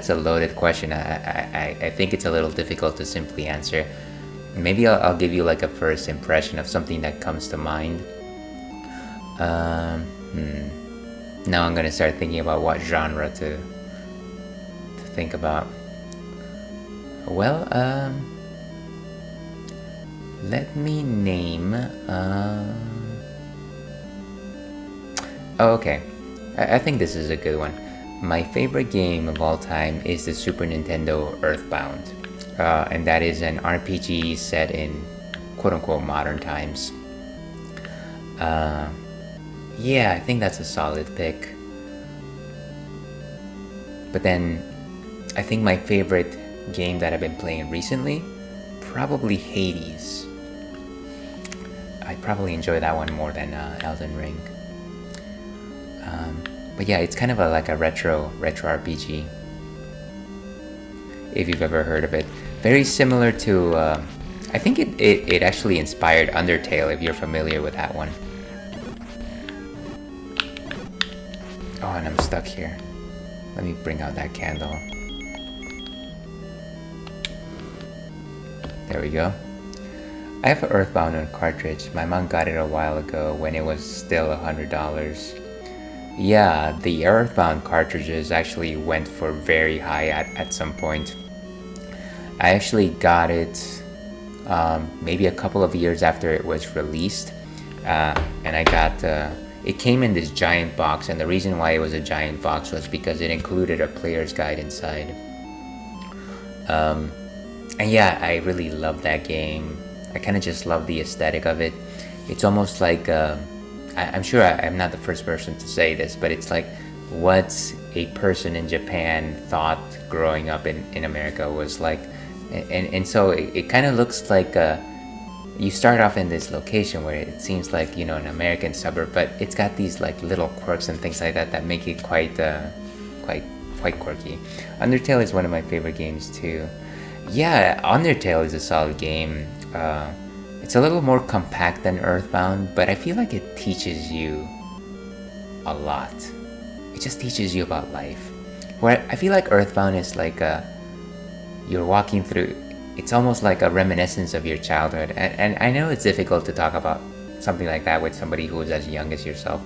loaded question. I think it's a little difficult to simply answer. Maybe I'll give you like a first impression of something that comes to mind. Now I'm gonna start thinking about what genre to think about. Well, let me name... Oh, okay. I think this is a good one. My favorite game of all time is the Super Nintendo Earthbound. And that is an RPG set in quote-unquote modern times. Yeah, I think that's a solid pick. But then, I think my favorite game that I've been playing recently, probably Hades. I probably enjoy that one more than Elden Ring. But yeah, it's kind of like a retro RPG, if you've ever heard of it. Very similar to, I think it actually inspired Undertale, if you're familiar with that one. Oh, and I'm stuck here. Let me bring out that candle. There we go. I have an Earthbound on cartridge. My mom got it a while ago when it was still $100. Yeah, the Earthbound cartridges actually went for very high at some point. I actually got it maybe a couple of years after it was released. And I got, it came in this giant box, and the reason why it was a giant box was because it included a player's guide inside. And yeah, I really love that game. I kind of just love the aesthetic of it. It's almost like, I'm sure I'm not the first person to say this, but it's like what a person in Japan thought growing up in America was like. And so it kind of looks like you start off in this location where it seems like, you know, an American suburb, but it's got these like little quirks and things like that that make it quite quirky. Undertale is one of my favorite games too. Yeah, Undertale is a solid game. It's a little more compact than Earthbound, but I feel like it teaches you a lot. It just teaches you about life. Where I feel like Earthbound is like you're walking through, it's almost like a reminiscence of your childhood. And I know it's difficult to talk about something like that with somebody who is as young as yourself,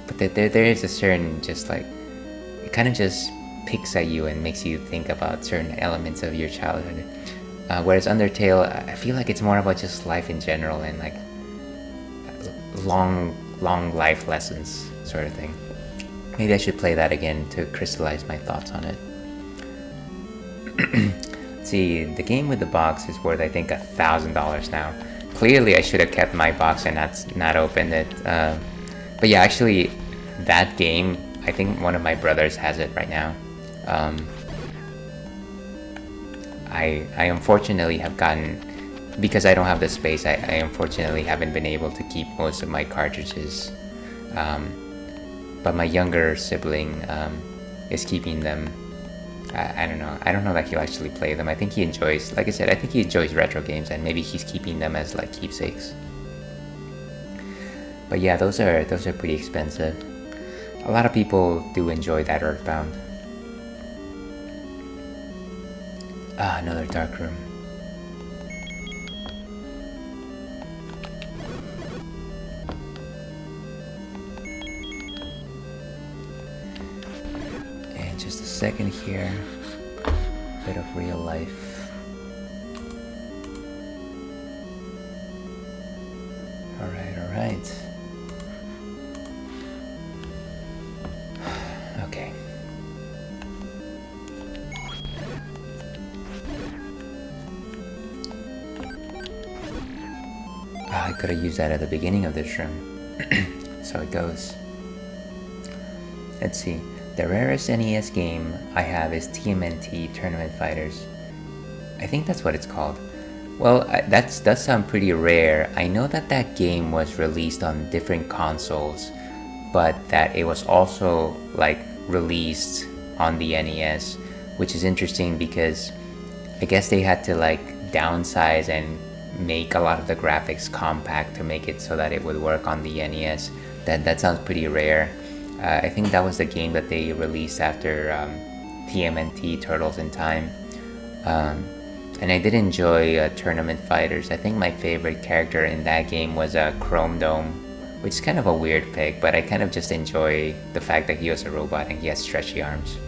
but there is a certain just like, it kind of just picks at you and makes you think about certain elements of your childhood. Whereas Undertale, I feel like it's more about just life in general and like long life lessons sort of thing. Maybe I should play that again to crystallize my thoughts on it. See, the game with the box is worth I think $1,000 now. Clearly I should have kept my box and not opened it. But yeah, actually that game, I think one of my brothers has it right now. I unfortunately have gotten, because I don't have the space, I unfortunately haven't been able to keep most of my cartridges. But my younger sibling is keeping them. I don't know. I don't know that he'll actually play them. I think he enjoys, like I said, I think he enjoys retro games, and maybe he's keeping them as like keepsakes. But yeah, those are pretty expensive. A lot of people do enjoy that Earthbound. Ah, another dark room. And just a second here. Bit of real life. Alright. Okay. I could have used that at the beginning of this room. So it goes. Let's see. The rarest NES game I have is TMNT Tournament Fighters. I think that's what it's called. Well, that does sound pretty rare. I know that that game was released on different consoles, but that it was also like released on the NES, which is interesting because I guess they had to like downsize and make a lot of the graphics compact to make it so that it would work on the NES. That sounds pretty rare. I think that was the game that they released after TMNT Turtles in Time. And I did enjoy Tournament Fighters. I think my favorite character in that game was Chrome Dome, which is kind of a weird pick, but I kind of just enjoy the fact that he was a robot and he has stretchy arms.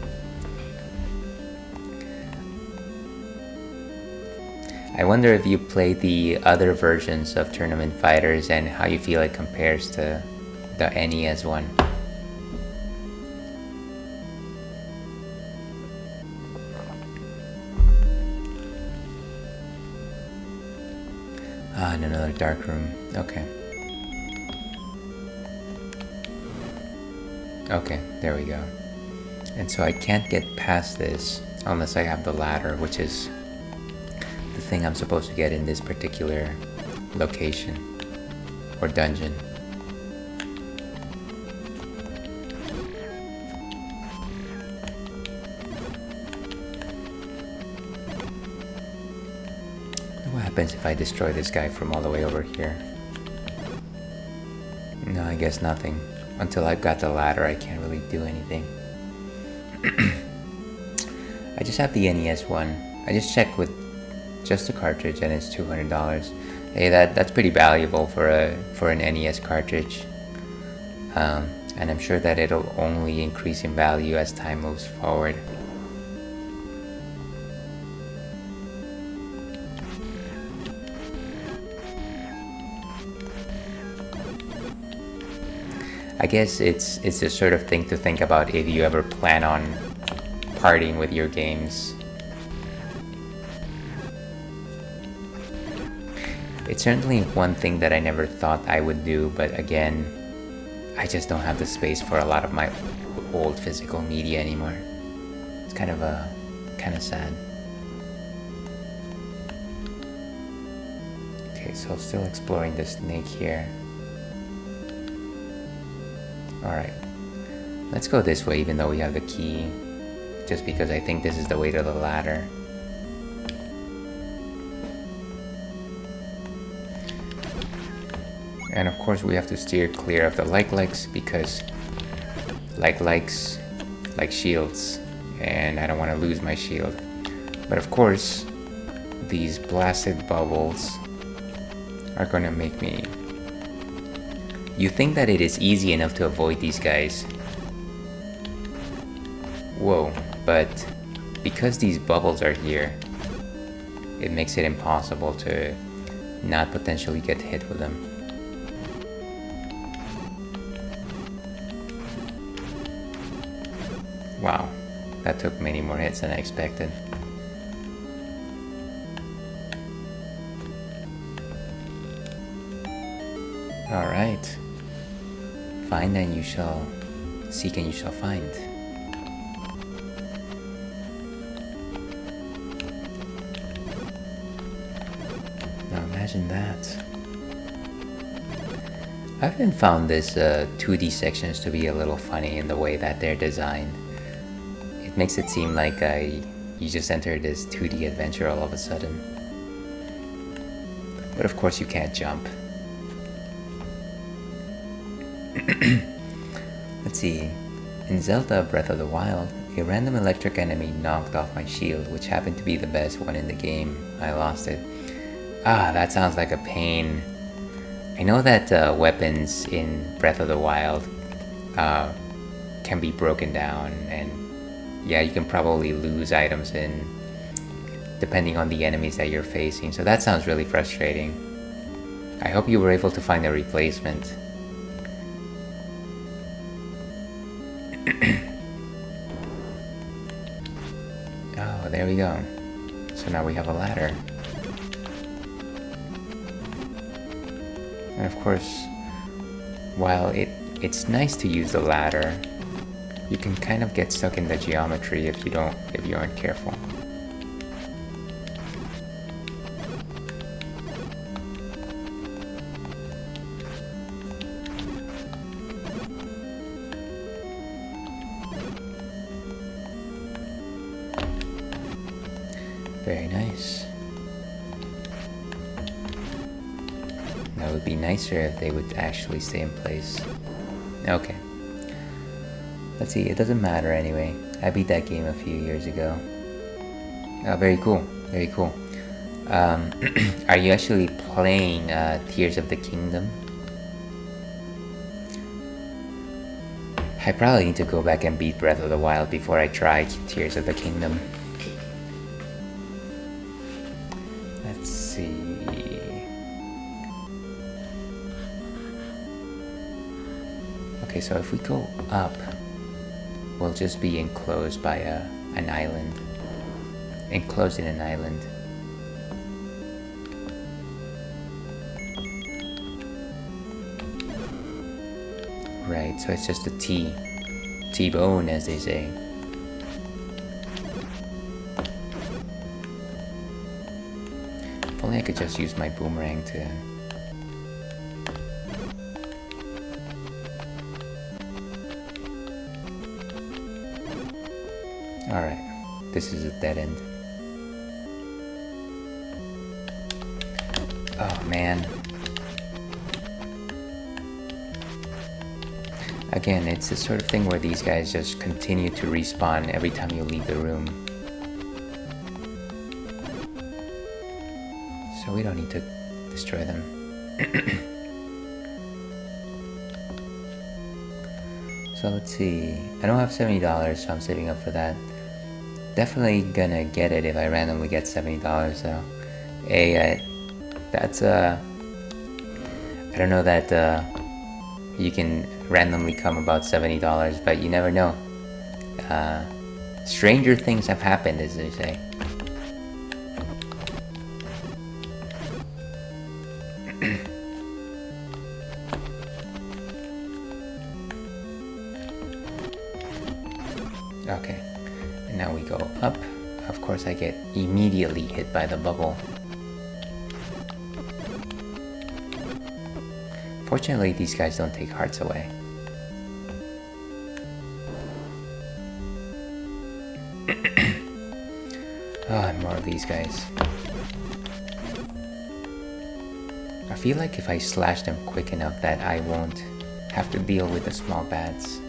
I wonder if you played the other versions of Tournament Fighters and how you feel it compares to the NES one. Ah, in another dark room. Okay. Okay, there we go. And so I can't get past this unless I have the ladder, which is the thing I'm supposed to get in this particular location or dungeon. What happens if I destroy this guy from all the way over here? No, I guess nothing. Until I've got the ladder, I can't really do anything. I just have the NES one. I just checked with just the cartridge and it's $200. Hey, that's pretty valuable for an NES cartridge. And I'm sure that it'll only increase in value as time moves forward. I guess it's the sort of thing to think about if you ever plan on parting with your games. It's certainly one thing that I never thought I would do, but again, I just don't have the space for a lot of my old physical media anymore. It's kind of sad. Okay, so still exploring the snake here. Alright, let's go this way even though we have the key, just because I think this is the way to the ladder. And of course we have to steer clear of the likes because likes like shields, and I don't want to lose my shield. But of course, these blasted bubbles are gonna make me... You think that it is easy enough to avoid these guys. Whoa, but because these bubbles are here, it makes it impossible to not potentially get hit with them. Wow, that took many more hits than I expected. Alright. Find and you shall seek and you shall find. Now imagine that. I've even found this 2D sections to be a little funny in the way that they're designed. It makes it seem like you just entered this 2D adventure all of a sudden. But of course you can't jump. Let's see. In Zelda Breath of the Wild, a random electric enemy knocked off my shield, which happened to be the best one in the game. I lost it. Ah, that sounds like a pain. I know that weapons in Breath of the Wild can be broken down, and yeah, you can probably lose items depending on the enemies that you're facing, so that sounds really frustrating. I hope you were able to find a replacement. Oh, there we go. So now we have a ladder. And of course, while it's nice to use the ladder, you can kind of get stuck in the geometry if you aren't careful. Very nice. That would be nicer if they would actually stay in place. Okay. Let's see, it doesn't matter anyway. I beat that game a few years ago. Oh, very cool. Very cool. Are you actually playing Tears of the Kingdom? I probably need to go back and beat Breath of the Wild before I try Tears of the Kingdom. Let's see. Okay, so if we go up, we'll just be enclosed by an island. Enclosed in an island. Right, so it's just a T-bone, as they say. If only I could just use my boomerang to... Alright, this is a dead end. Oh man. Again, it's the sort of thing where these guys just continue to respawn every time you leave the room. So we don't need to destroy them. So let's see. I don't have $70, so I'm saving up for that. Definitely gonna get it if I randomly get $70, so... Hey, that's I don't know that you can randomly come about $70, but you never know. Stranger things have happened, as they say. Okay, and now we go up. Of course I get immediately hit by the bubble. Fortunately, these guys don't take hearts away. Oh, and more of these guys. I feel like if I slash them quick enough that I won't have to deal with the small bats.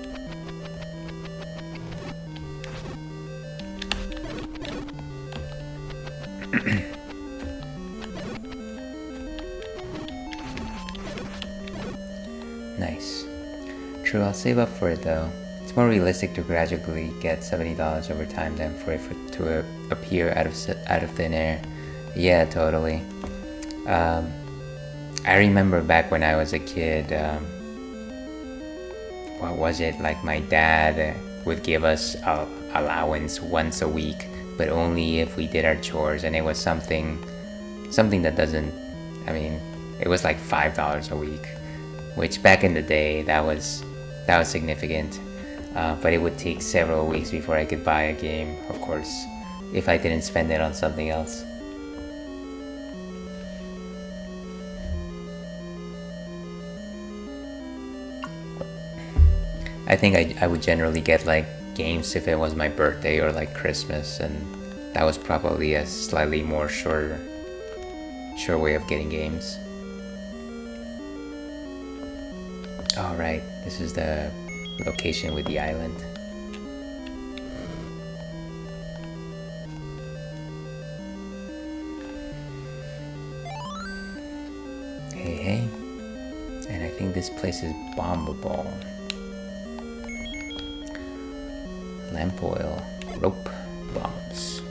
Nice. True, I'll save up for it though. It's more realistic to gradually get $70 over time than for it to appear out of thin air. Yeah, totally. I remember back when I was a kid, what was it, like my dad would give us a allowance once a week, but only if we did our chores, and it was something that doesn't, I mean, it was like $5 a week, which back in the day that was significant. But it would take several weeks before I could buy a game, of course, if I didn't spend it on something else. I think I would generally get like games if it was my birthday or like Christmas, and that was probably a slightly more sure way of getting games. Alright, this is the location with the island. Hey, and I think this place is bombable. Lamp oil, rope, bombs.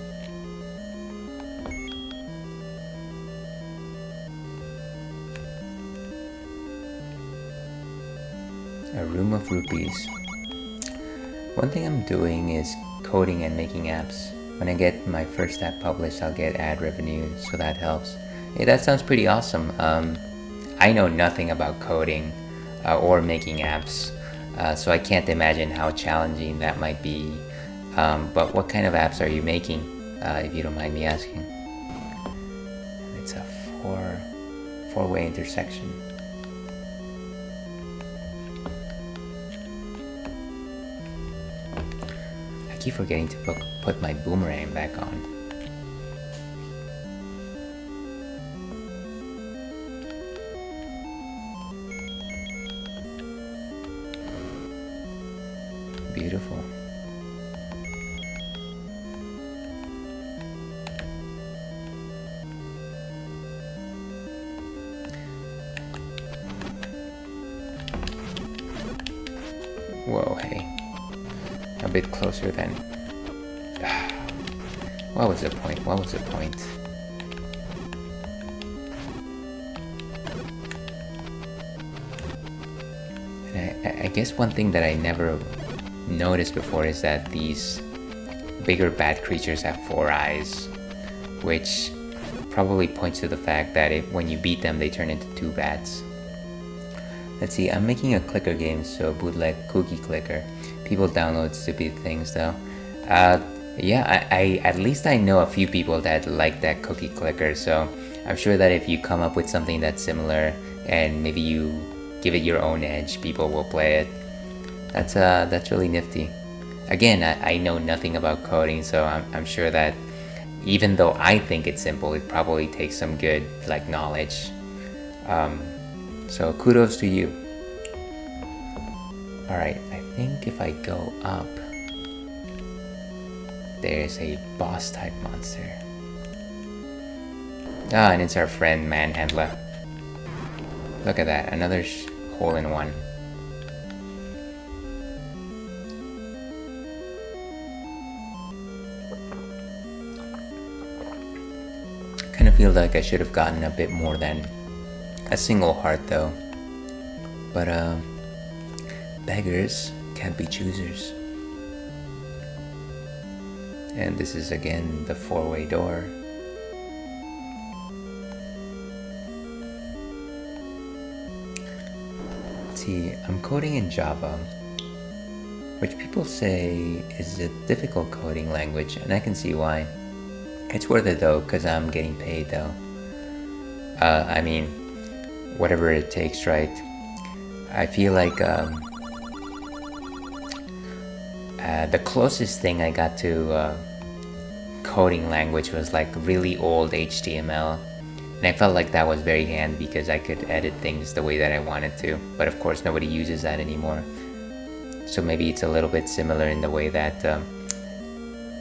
A room of rupees. One thing I'm doing is coding and making apps. When I get my first app published, I'll get ad revenue, so that helps. Hey, that sounds pretty awesome. I know nothing about coding or making apps, so I can't imagine how challenging that might be. But what kind of apps are you making, if you don't mind me asking? It's a four-way intersection. I keep forgetting to put my boomerang back on. Beautiful. Whoa, hey. A bit closer than... What was the point? What was the point? And I guess one thing that I never noticed before is that these bigger bat creatures have 4 eyes, which probably points to the fact that when you beat them, they turn into 2 bats. Let's see, I'm making a clicker game, so bootleg cookie clicker. People download stupid things though. Yeah, I at least I know a few people that like that cookie clicker, so I'm sure that if you come up with something that's similar and maybe you give it your own edge, people will play it. That's really nifty. Again, I know nothing about coding, so I'm sure that even though I think it's simple, it probably takes some good like knowledge. So kudos to you. Alright, I think if I go up, there's a boss type monster. Ah, and it's our friend Womanhandla. Look at that, another hole-in-one. Kind of feel like I should have gotten a bit more than a single heart though. But beggars can't be choosers. And this is again the 4-way door. Let's see, I'm coding in Java, which people say is a difficult coding language, and I can see why. It's worth it though, because I'm getting paid though. I mean, whatever it takes, right? I feel like the closest thing I got to coding language was like really old HTML, and I felt like that was very handy because I could edit things the way that I wanted to, but of course nobody uses that anymore. So maybe it's a little bit similar in the way that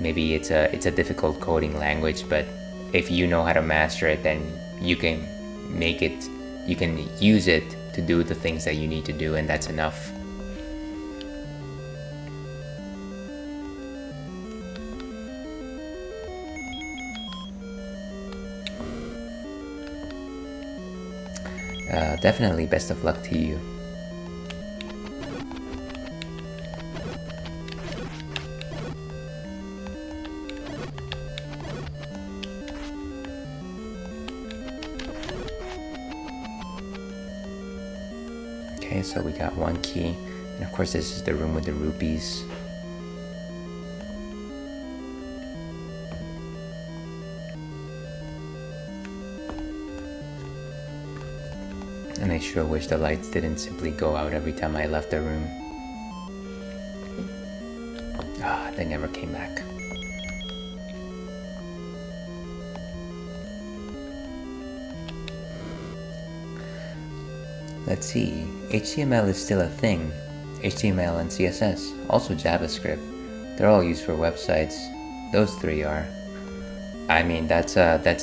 maybe it's a difficult coding language, but if you know how to master it, then you can make it, you can use it to do the things that you need to do, and that's enough. Definitely best of luck to you. Okay, so we got one key. And of course this is the room with the rupees. And I sure wish the lights didn't simply go out every time I left the room. Ah, they never came back. Let's see, HTML is still a thing. HTML and CSS, also JavaScript. They're all used for websites. Those three are. I mean, that's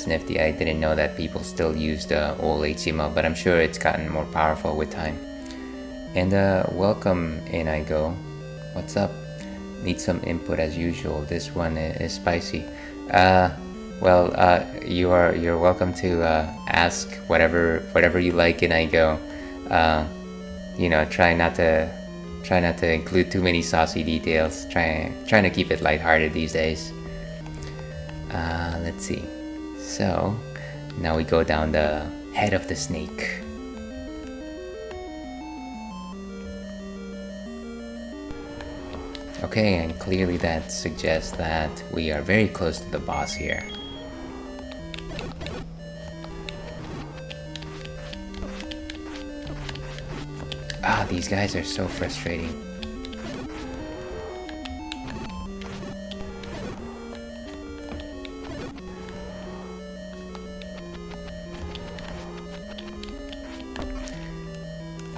nifty. I didn't know that people still use the old HTML, but I'm sure it's gotten more powerful with time. And welcome in I go. What's up? Need some input as usual. This one is spicy. You're welcome to ask whatever you like in I go. You know, try not to include too many saucy details. Trying to keep it lighthearted these days. Let's see. So now we go down the head of the snake. Okay, and clearly that suggests that we are very close to the boss here. Ah, these guys are so frustrating.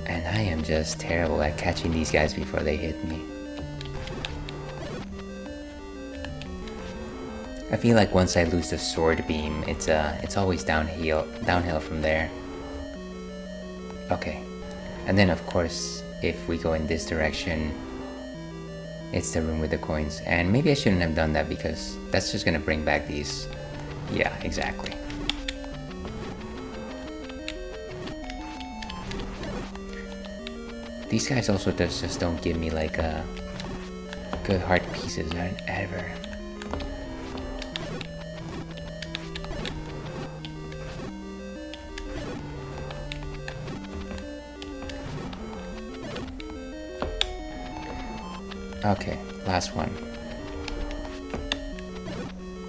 And I am just terrible at catching these guys before they hit me. I feel like once I lose the sword beam, it's always downhill from there. Okay. And then of course, if we go in this direction, it's the room with the coins. And maybe I shouldn't have done that because that's just gonna bring back these. Yeah, exactly. These guys also just don't give me like good heart pieces ever. Okay, last one.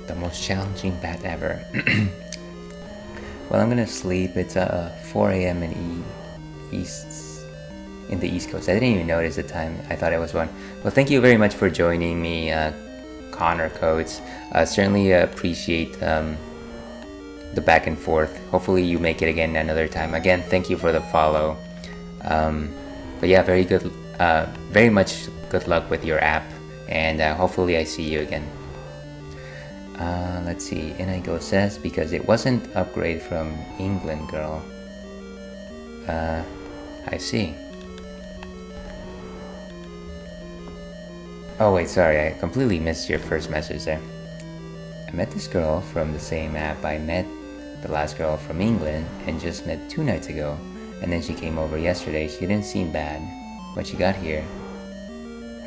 The most challenging bat ever. Well, I'm gonna sleep. It's 4 a.m. in the East Coast. I didn't even notice the time. I thought it was 1. Well, thank you very much for joining me, Connor Coates. Certainly appreciate the back and forth. Hopefully you make it again another time. Again, thank you for the follow. But yeah, very much good luck with your app, and hopefully I see you again. Let's see, Inigo says, because it wasn't upgrade from England, girl. I see. Oh wait, sorry, I completely missed your first message there. I met this girl from the same app I met the last girl from England and just met 2 nights ago, and then she came over yesterday. She didn't seem bad when she got here.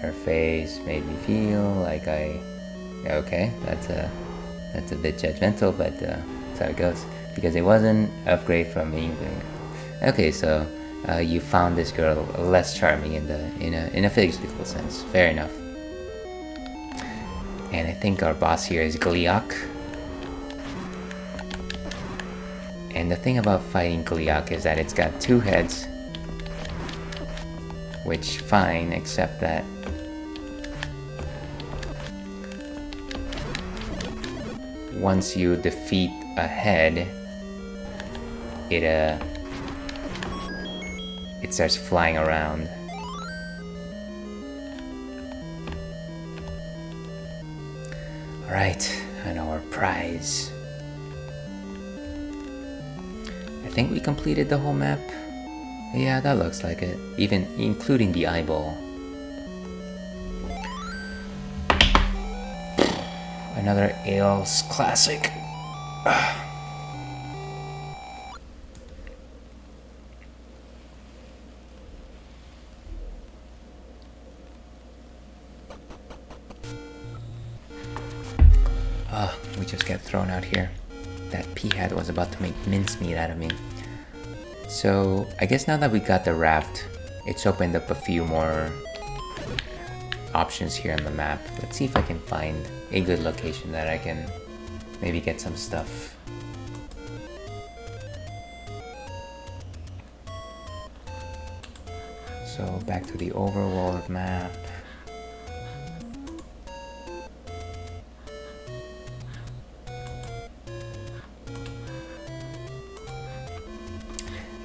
Her face made me feel like okay, that's a bit judgmental, but that's how it goes, because it wasn't upgrade from England. Okay, so you found this girl less charming in a physical sense. Fair enough. And I think our boss here is Gliok. And the thing about fighting Gliok is that it's got 2 heads, which fine, except that once you defeat a head, it starts flying around. Alright, and our prize. I think we completed the whole map. Yeah, that looks like it, even including the eyeball. Another Ales classic. We just get thrown out here. That peahead was about to make mincemeat out of me. So I guess now that we got the raft it's opened up a few more options here on the map. Let's see if I can find a good location that I can maybe get some stuff. So back to the overworld map.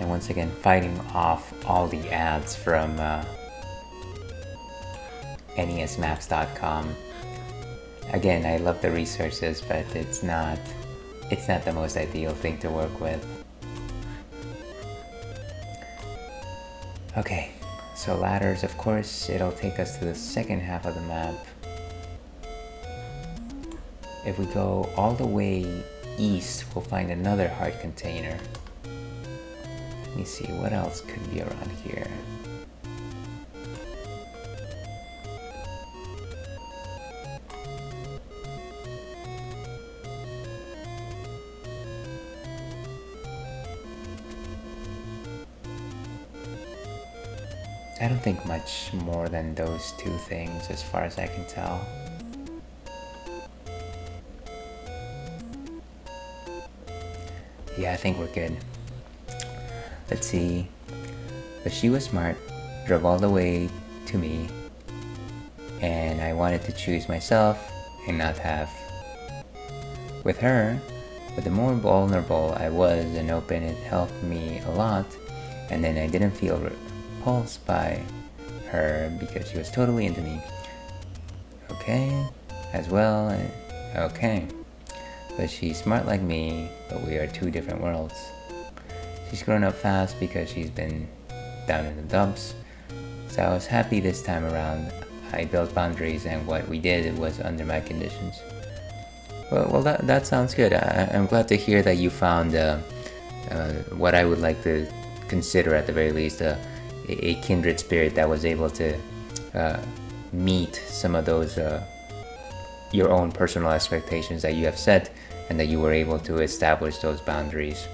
And once again, fighting off all the ads from nesmaps.com. Again, I love the resources, but it's not the most ideal thing to work with. Okay, so ladders, of course, it'll take us to the second half of the map. If we go all the way east, we'll find another heart container. Let me see, what else could be around here? I don't think much more than those two things as far as I can tell. Yeah, I think we're good. Let's see. But she was smart, drove all the way to me, and I wanted to choose myself and not have with her. But the more vulnerable I was and open, it helped me a lot. And then I didn't feel repulsed by her because she was totally into me. Okay, as well. Okay. But she's smart like me, but we are two different worlds. She's grown up fast because she's been down in the dumps. So I was happy this time around. I built boundaries, and what we did was under my conditions. Well, that sounds good. I'm glad to hear that you found what I would like to consider, at the very least, a kindred spirit that was able to meet some of those your own personal expectations that you have set, and that you were able to establish those boundaries.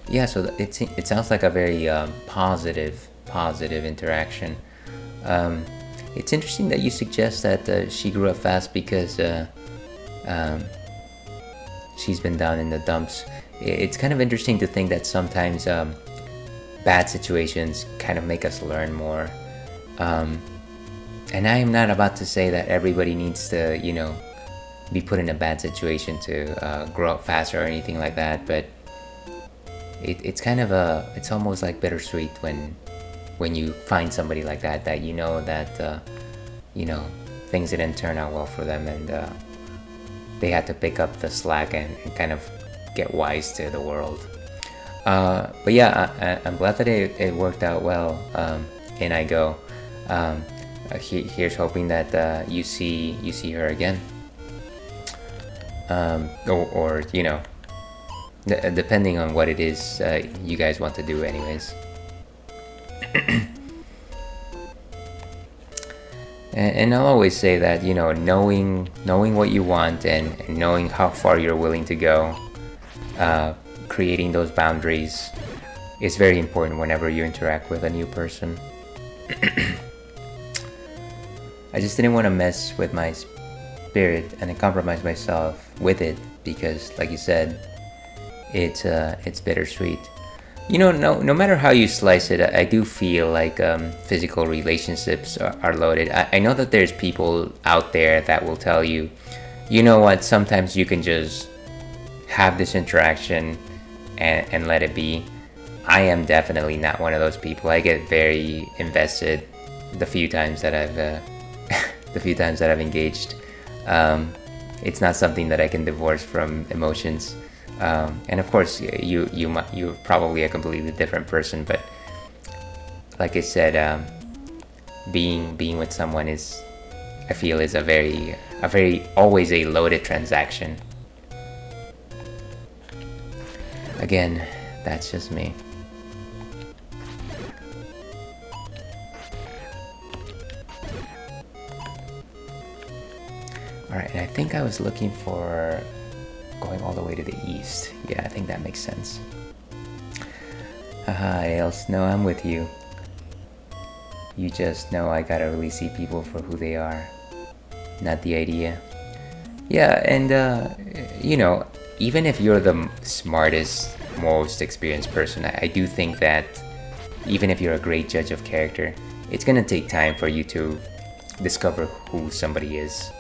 Yeah, so it sounds like a very positive interaction. It's interesting that you suggest that she grew up fast because she's been down in the dumps. It's kind of interesting to think that sometimes bad situations kind of make us learn more. And I am not about to say that everybody needs to, be put in a bad situation to grow up faster or anything like that, but it's kind of it's almost like bittersweet when you find somebody like that you know that things didn't turn out well for them, and they had to pick up the slack and kind of get wise to the world. But yeah, I'm glad that it worked out well. And I go. Here's hoping that you see her again. Or depending on what it is you guys want to do anyways. And I'll always say that, knowing what you want and knowing how far you're willing to go, creating those boundaries is very important whenever you interact with a new person. I just didn't want to mess with my spirit and compromise myself with it because, like you said, it's bittersweet. No matter how you slice it, I do feel like physical relationships are loaded. I know that there's people out there that will tell you, you know what, sometimes you can just have this interaction and let it be. I am definitely not one of those people. I get very invested the few times that I've engaged. It's not something that I can divorce from emotions. And of course, you're probably a completely different person, but like I said, being with someone I feel is a very always a loaded transaction. Again, that's just me. Alright, and I think I was looking for going all the way to the east. Yeah, I think that makes sense. Haha, else no, I'm with you. You just know I gotta really see people for who they are, not the idea. Yeah, and you know, even if you're the smartest, most experienced person, I do think that even if you're a great judge of character, it's gonna take time for you to discover who somebody is.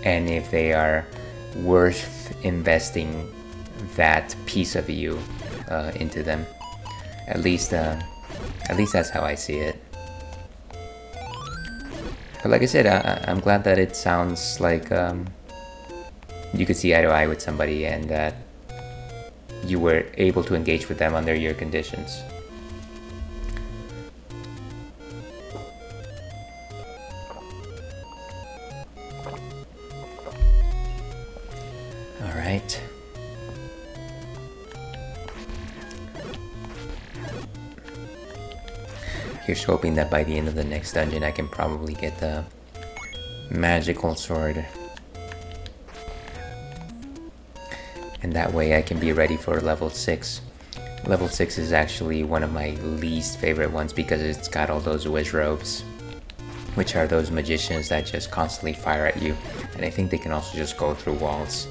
And if they are worth investing that piece of you into them. At least that's how I see it. But like I said, I'm glad that it sounds like you could see eye to eye with somebody and that you were able to engage with them under your conditions. All right. Here's hoping that by the end of the next dungeon I can probably get the magical sword. And that way I can be ready for level 6. Level 6 is actually one of my least favorite ones because it's got all those whiz robes, which are those magicians that just constantly fire at you. And I think they can also just go through walls.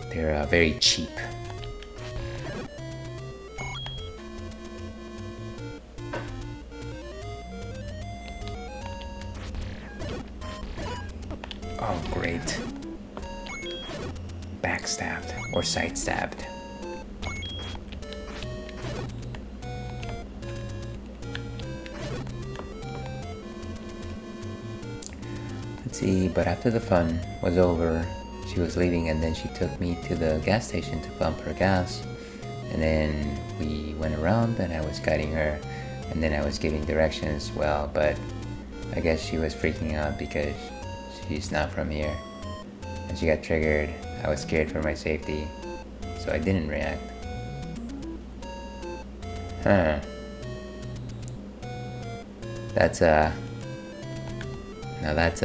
They're very cheap. Oh, great. Backstabbed or side-stabbed. Let's see, but after the fun was over, she was leaving and then she took me to the gas station to pump her gas. And then we went around and I was guiding her and then I was giving directions. Well, but I guess she was freaking out because she's not from here. And she got triggered. I was scared for my safety, so I didn't react. Huh. That's now that's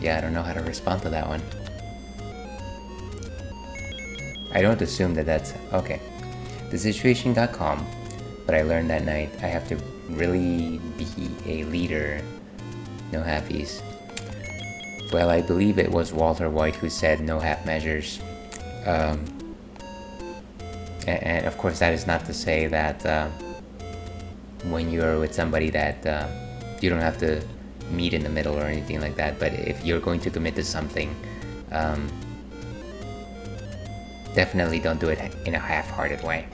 yeah, I don't know how to respond to that one. I don't assume that that's okay. The situation got calm, but I learned that night I have to really be a leader. No halfies. Well, I believe it was Walter White who said no half measures. And of course that is not to say that when you're with somebody that you don't have to meet in the middle or anything like that, but if you're going to commit to something, definitely don't do it in a half-hearted way.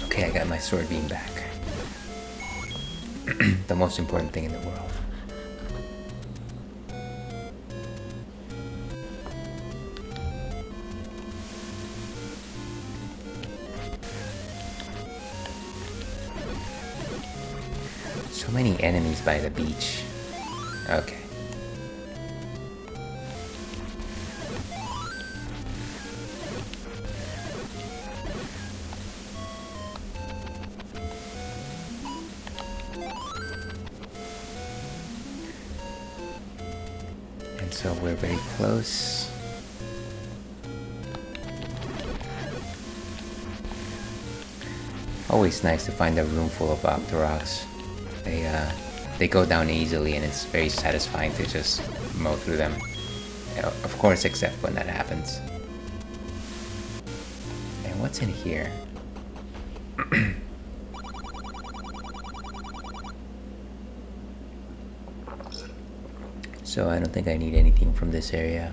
Okay, I got my sword beam back. The most important thing in the world. So many enemies by the beach. Okay. And so we're very close. Always nice to find a room full of Octoroks. They go down easily and it's very satisfying to just mow through them. Of course, except when that happens. And what's in here? So I don't think I need anything from this area.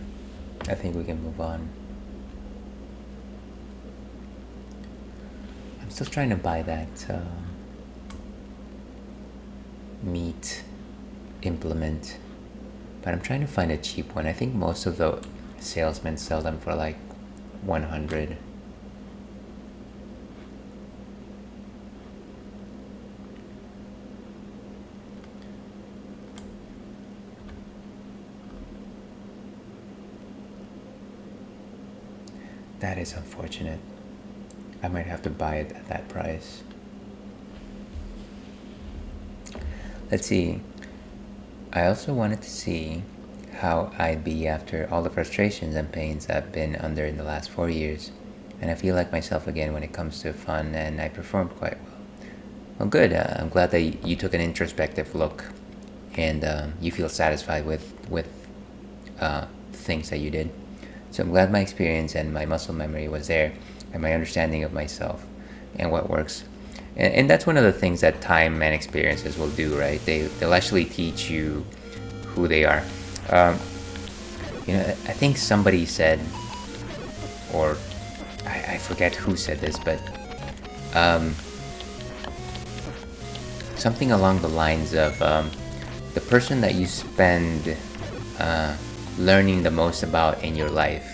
I think we can move on. I'm still trying to buy that meat implement, but I'm trying to find a cheap one. I think most of the salesmen sell them for like 100. That is unfortunate. I might have to buy it at that price. Let's see. I also wanted to see how I'd be after all the frustrations and pains I've been under in the last 4 years. And I feel like myself again when it comes to fun, and I performed quite well. Well, good. I'm glad that you took an introspective look, and you feel satisfied with things that you did. So I'm glad my experience and my muscle memory was there, and my understanding of myself and what works. And that's one of the things that time and experiences will do, right? They'll actually teach you who they are. I think somebody said, or I forget who said this, but something along the lines of the person that you spend learning the most about in your life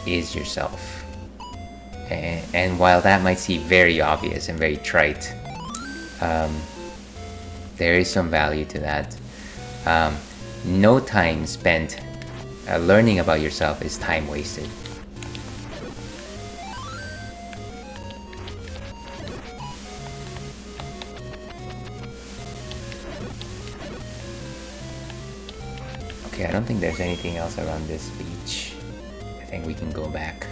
is yourself. And while that might seem very obvious and very trite, there is some value to that. No time spent learning about yourself is time wasted. Okay, I don't think there's anything else around this beach. I think we can go back.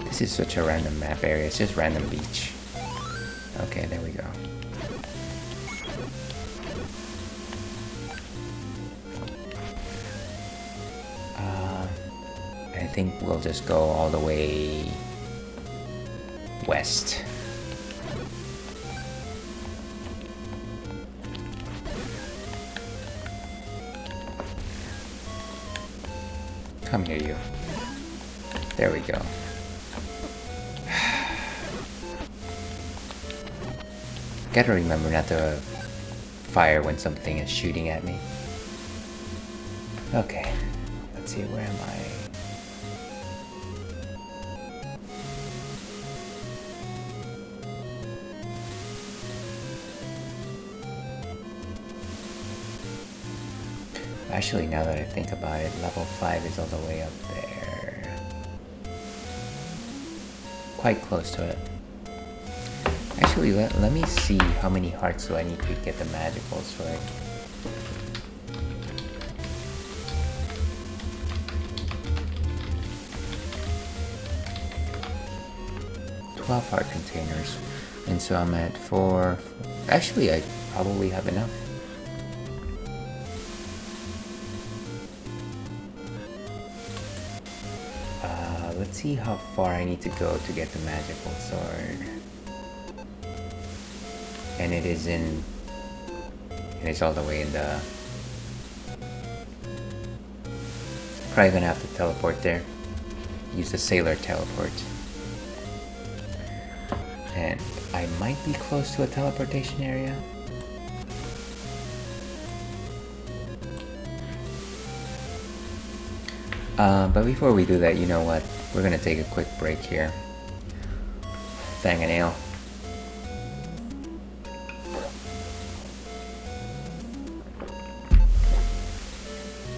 This is such a random map area. It's just random beach. Okay, there we go. I think we'll just go all the way west. Come here, you. There we go. Gotta remember not to fire when something is shooting at me. Okay, let's see, where am I? Actually, now that I think about it, level 5 is all the way up there. Quite close to it. Actually, let me see how many hearts do I need to get the magical sword. $12 heart containers. And so I'm at 4. Actually, I probably have enough. Let's see how far I need to go to get the magical sword. And it's all the way in the... Probably gonna have to teleport there. Use the sailor teleport. And I might be close to a teleportation area. But before we do that, you know what? We're gonna take a quick break here. Fang a nail.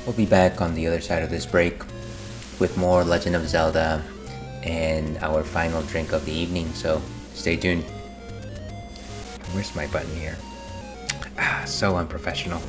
We'll be back on the other side of this break with more Legend of Zelda and our final drink of the evening, so stay tuned. Where's my button here? So unprofessional.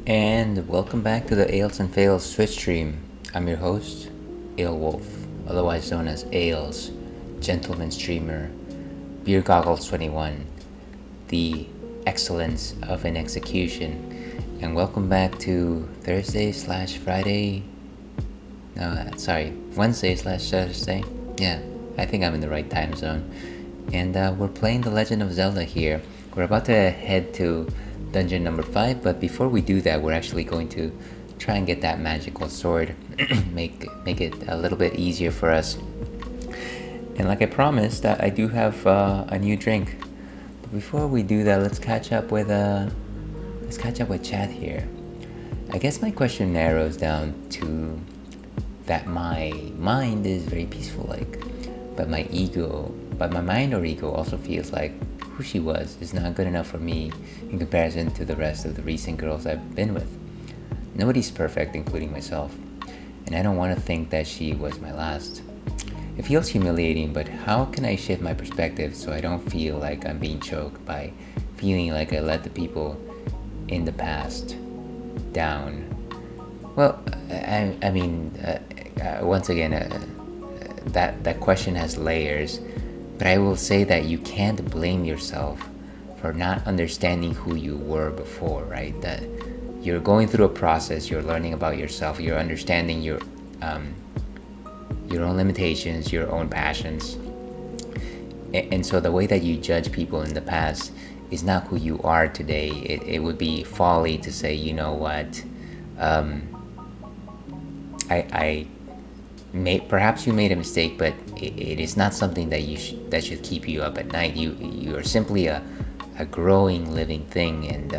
And welcome back to the Ales and Fails Switch stream. I'm your host, Ale Wolf, otherwise known as Ales, Gentleman Streamer, Beer Goggles 21, the excellence of an execution. And welcome back to Wednesday slash Thursday. Yeah, I think I'm in the right time zone. And we're playing The Legend of Zelda here. We're about to head to dungeon number 5, but before we do that, we're actually going to try and get that magical sword. make it a little bit easier for us. And like I promised, I do have a new drink. But before we do that, let's catch up with chat here. I guess my question narrows down to that my mind is very peaceful, but my mind or ego also feels like who she was is not good enough for me in comparison to the rest of the recent girls I've been with. Nobody's perfect, including myself, and I don't want to think that she was my last. It feels humiliating, but how can I shift my perspective so I don't feel like I'm being choked by feeling like I let the people in the past down? Well, I mean, once again, that question has layers. But I will say that you can't blame yourself for not understanding who you were before, right? That you're going through a process, you're learning about yourself, you're understanding your own limitations, your own passions. And so the way that you judge people in the past is not who you are today. It would be folly to say, you know what, perhaps you made a mistake, but it is not something that should keep you up at night. You are simply a growing, living thing, and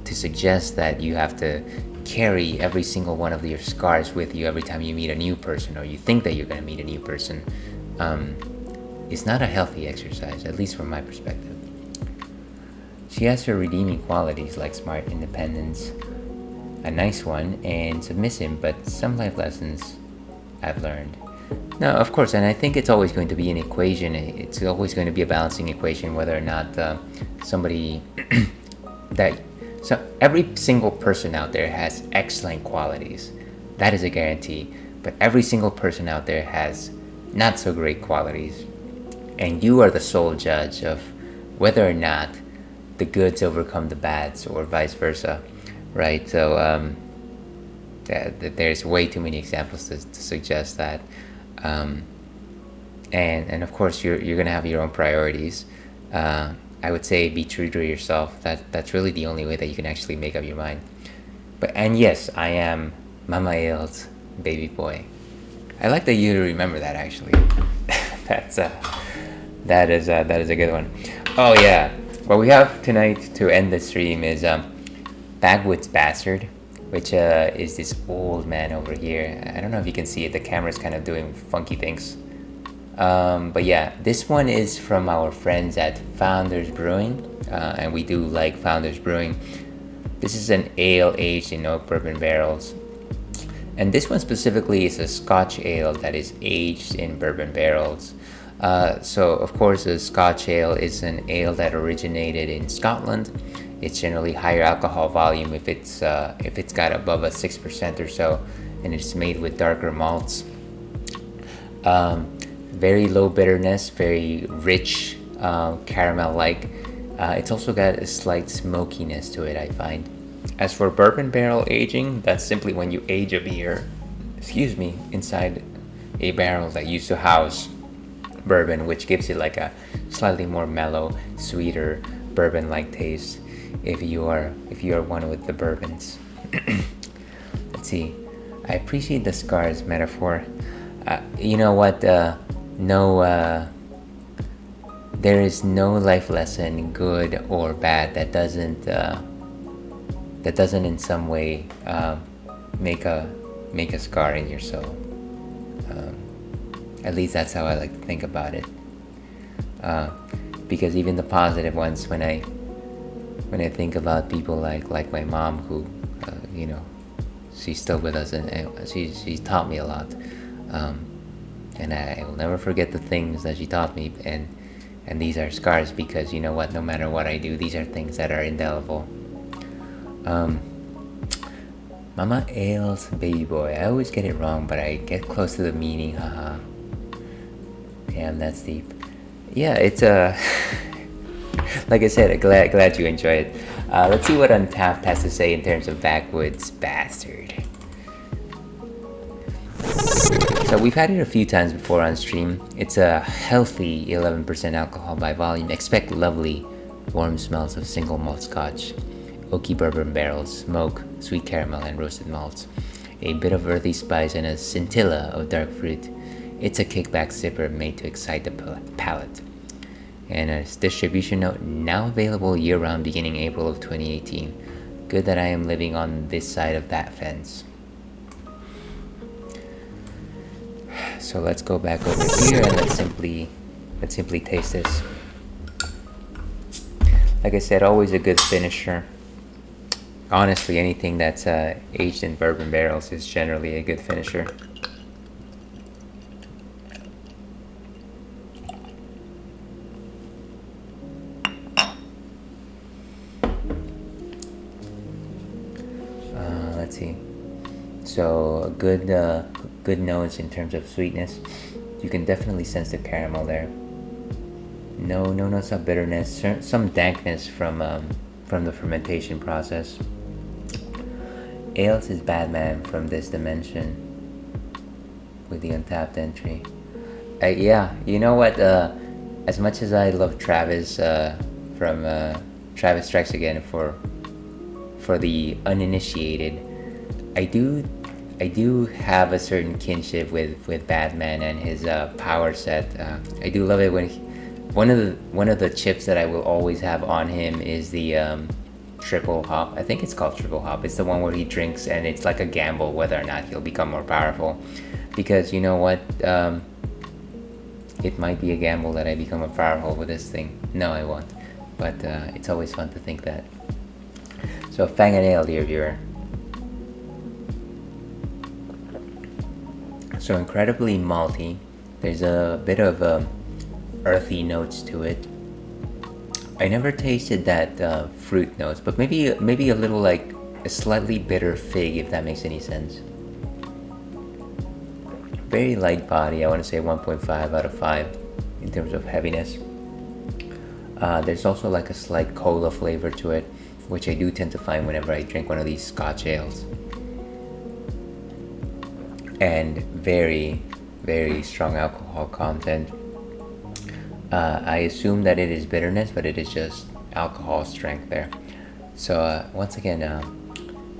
to suggest that you have to carry every single one of your scars with you every time you meet a new person, or you think that you're going to meet a new person, is not a healthy exercise, at least from my perspective. She has her redeeming qualities like smart independence, a nice one, and submissive, but some life lessons I've learned. Now, of course, and I think it's always going to be an equation. It's always going to be a balancing equation, whether or not somebody every single person out there has excellent qualities. That is a guarantee. But every single person out there has not so great qualities. And you are the sole judge of whether or not the goods overcome the bads, or vice versa, right? So, there's way too many examples to suggest that, and of course you're gonna have your own priorities. I would say be true to yourself. That's really the only way that you can actually make up your mind. And yes, I am Mama Ale's baby boy. I like that you remember that, actually. that is a good one. Oh yeah, what we have tonight to end the stream is Backwoods Bastard, which is this old man over here. I don't know if you can see it. The camera's kind of doing funky things. But yeah, this one is from our friends at Founders Brewing, and we do like Founders Brewing. This is an ale aged in oak bourbon barrels. And this one specifically is a Scotch ale that is aged in bourbon barrels. So of course a Scotch ale is an ale that originated in Scotland. It's generally higher alcohol volume if it's got above a 6% or so, and it's made with darker malts. Very low bitterness, very rich, caramel-like. It's also got a slight smokiness to it, I find. As for bourbon barrel aging, that's simply when you age a beer, inside a barrel that used to house bourbon, which gives it like a slightly more mellow, sweeter, bourbon-like taste. If you are one with the bourbons. Let's see. I appreciate the scars metaphor. You know what? There is no life lesson, good or bad, that doesn't in some way make a scar in your soul. At least that's how I like to think about it. Because even the positive ones, when I think about people like my mom, who she's still with us, and she's taught me a lot, and I will never forget the things that she taught me, and these are scars, because you know what, no matter what I do, these are things that are indelible. Mama Ale's baby boy. I always get it wrong, but I get close to the meaning. Haha. Damn, that's deep. Yeah, it's a. Like I said, glad you enjoyed it. Let's see what Untapped has to say in terms of Backwoods Bastard. So we've had it a few times before on stream. It's a healthy 11% alcohol by volume. Expect lovely, warm smells of single malt scotch, oaky bourbon barrels, smoke, sweet caramel, and roasted malts. A bit of earthy spice and a scintilla of dark fruit. It's a kickback sipper made to excite the palate. And a distribution note, now available year-round beginning April of 2018. Good that I am living on this side of that fence. So let's go back over here and let's simply taste this. Like I said, always a good finisher. Honestly, anything that's aged in bourbon barrels is generally a good finisher. Let's see. So good notes in terms of sweetness. You can definitely sense the caramel there. No notes of bitterness. Some dankness from the fermentation process. Ales is Batman from this dimension with the Untapped entry. Yeah, you know what? As much as I love Travis from Travis Strikes Again for the uninitiated, I do have a certain kinship with Batman and his power set. I do love it when one of the chips that I will always have on him is the triple hop. I think it's called triple hop. It's the one where he drinks and it's like a gamble whether or not he'll become more powerful. Because you know what? It might be a gamble that I become more powerful with this thing. No, I won't. But it's always fun to think that. So Fang and Ale, dear viewer. So incredibly malty. There's a bit of earthy notes to it. I never tasted that fruit notes, but maybe a little like a slightly bitter fig, if that makes any sense. Very light body. I want to say 1.5 out of 5 in terms of heaviness. There's also like a slight cola flavor to it, which I do tend to find whenever I drink one of these Scotch ales. And very, very strong alcohol content. I assume that it is bitterness, but it is just alcohol strength there. So once again,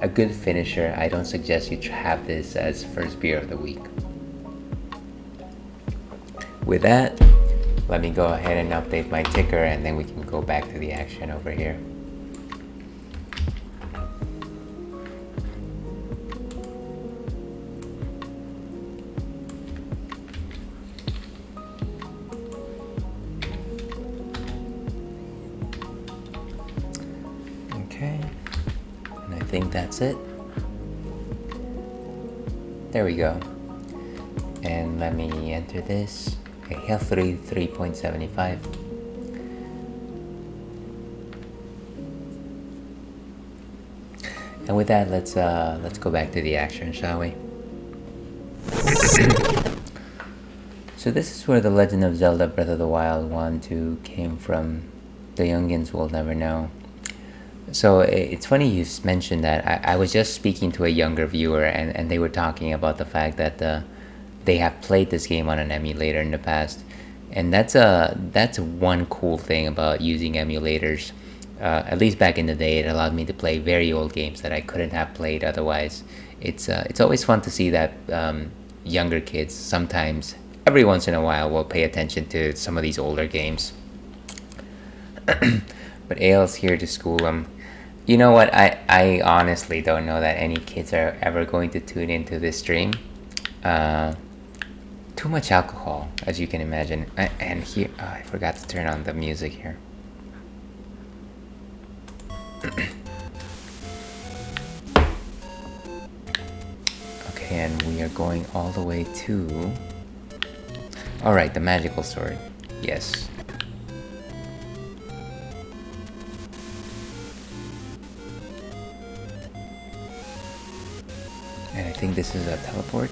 a good finisher. I don't suggest you have this as first beer of the week. With that, let me go ahead and update my ticker and then we can go back to the action over here. I think that's it. There we go. And let me enter this. A healthy 3.75. And with that, let's go back to the action, shall we? So this is where the Legend of Zelda Breath of the Wild 1-2 came from. The youngins will never know. So it's funny you mentioned that. I was just speaking to a younger viewer and they were talking about the fact that they have played this game on an emulator in the past. And that's one cool thing about using emulators. At least back in the day, it allowed me to play very old games that I couldn't have played otherwise. It's always fun to see that younger kids sometimes, every once in a while, will pay attention to some of these older games. But Ale's here to school them. You know what? I honestly don't know that any kids are ever going to tune into this stream. Too much alcohol, as you can imagine. And here, I forgot to turn on the music here. Okay, and we are going all the way to... Alright, the magical sword. Yes. And I think this is a teleport.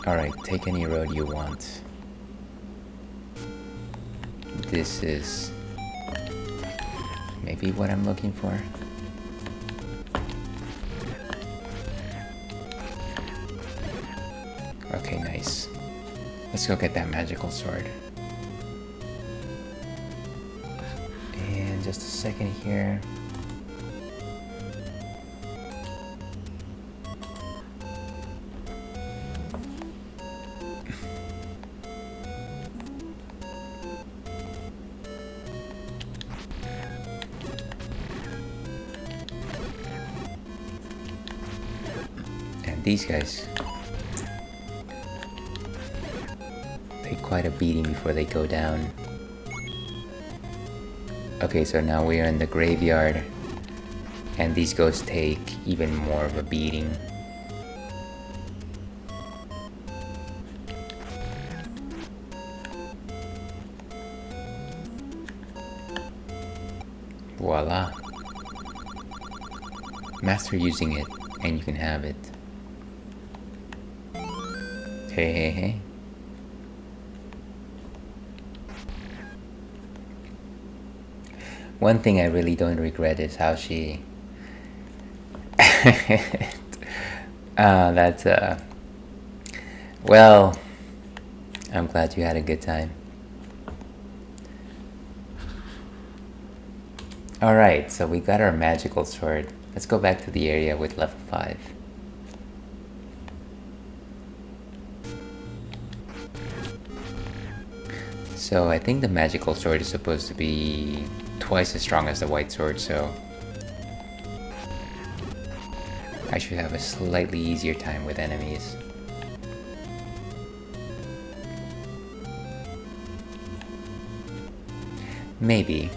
Alright, take any road you want. This is maybe what I'm looking for. Okay, nice. Let's go get that magical sword. And just a second here. These guys take quite a beating before they go down. Okay, so now we are in the graveyard, and these ghosts take even more of a beating. Voila. Master using it, and you can have it. Hey, hey, hey. One thing I really don't regret is how she... that's well, I'm glad you had a good time. Alright, so we got our magical sword. Let's go back to the area with level 5. So I think the magical sword is supposed to be twice as strong as the white sword, so I should have a slightly easier time with enemies. Maybe.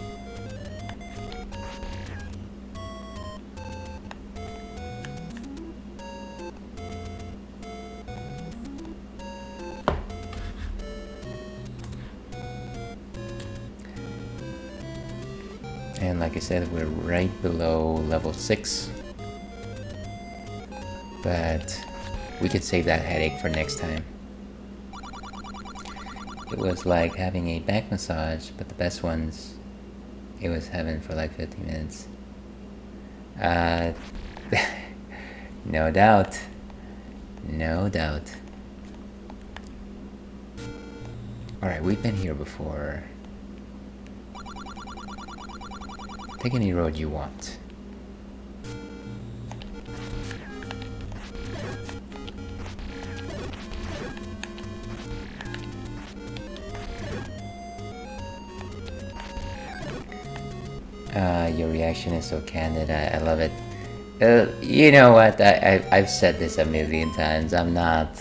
And like I said, we're right below level 6. But we could save that headache for next time. It was like having a back massage, but the best ones, it was heaven for like 15 minutes. No doubt. No doubt. Alright, we've been here before. Take any road you want. Your reaction is so candid. I love it. You know what? I've said this a million times. I'm not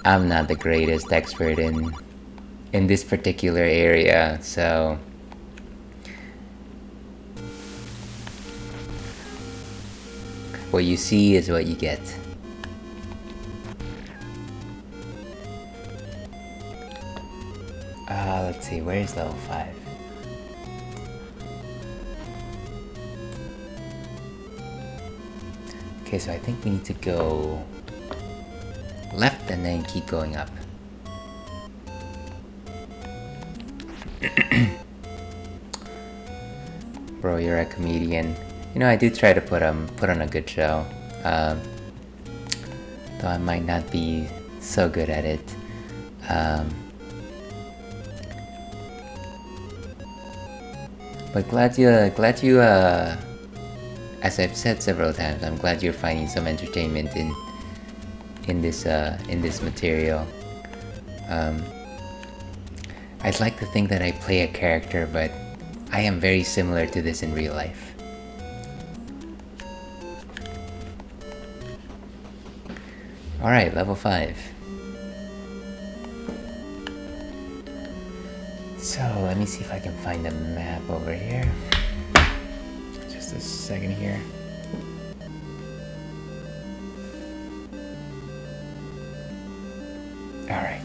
the greatest expert in this particular area, so what you see is what you get. Let's see, where's level 5? Okay, so I think we need to go left and then keep going up. Bro, you're a comedian. You know, I do try to put on a good show. Though I might not be so good at it. But glad you, as I've said several times, I'm glad you're finding some entertainment in this material. I'd like to think that I play a character, but I am very similar to this in real life. Alright, level 5. So, let me see if I can find a map over here. Just a second here. Alright.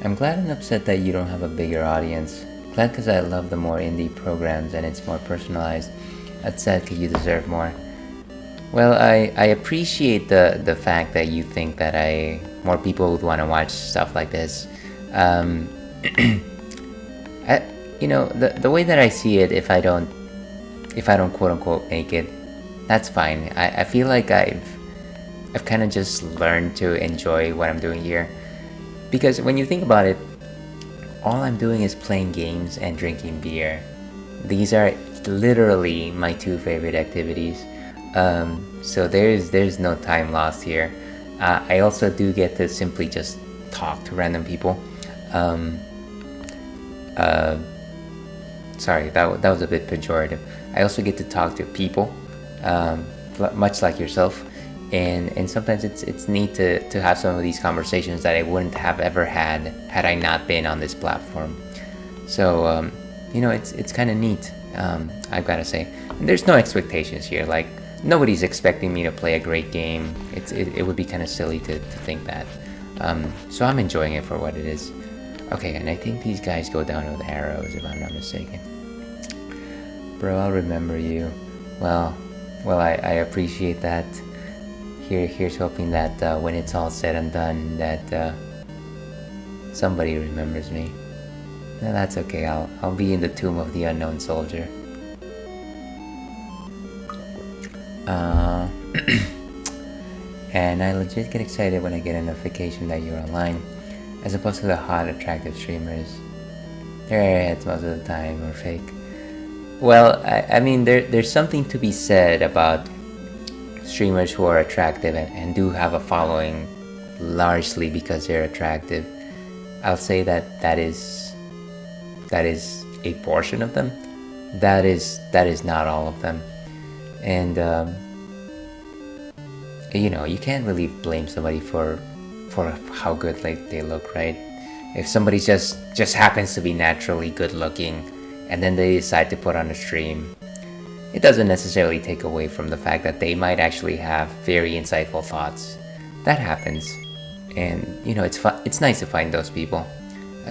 I'm glad and upset that you don't have a bigger audience. Glad because I love the more indie programs and it's more personalized. Upset because you deserve more. Well, I appreciate the fact that you think that more people would want to watch stuff like this. The way that I see it, if I don't quote unquote make it, that's fine. I feel like I've kind of just learned to enjoy what I'm doing here, because when you think about it, all I'm doing is playing games and drinking beer. These are literally my two favorite activities. So there's no time lost here. I also do get to simply just talk to random people. Sorry, that was a bit pejorative. I also get to talk to people, much like yourself, and sometimes it's neat to have some of these conversations that I wouldn't have ever had I not been on this platform. So it's kind of neat. I've got to say, and there's no expectations here. Like, nobody's expecting me to play a great game. It would be kind of silly to think that. So I'm enjoying it for what it is. Okay, and I think these guys go down with arrows, if I'm not mistaken. Bro, I'll remember you. Well, I appreciate that. Here's hoping that when it's all said and done, that somebody remembers me. No, that's okay. I'll be in the tomb of the unknown soldier. And I legit get excited when I get a notification that you're online, as opposed to the hot, attractive streamers. Their airheads most of the time, or fake. Well, I mean, there's something to be said about streamers who are attractive and do have a following largely because they're attractive. I'll say that is a portion of them. That is not all of them. And you can't really blame somebody for how good they look, right? If somebody just happens to be naturally good looking and then they decide to put on a stream, it doesn't necessarily take away from the fact that they might actually have very insightful thoughts. That happens, and it's nice to find those people,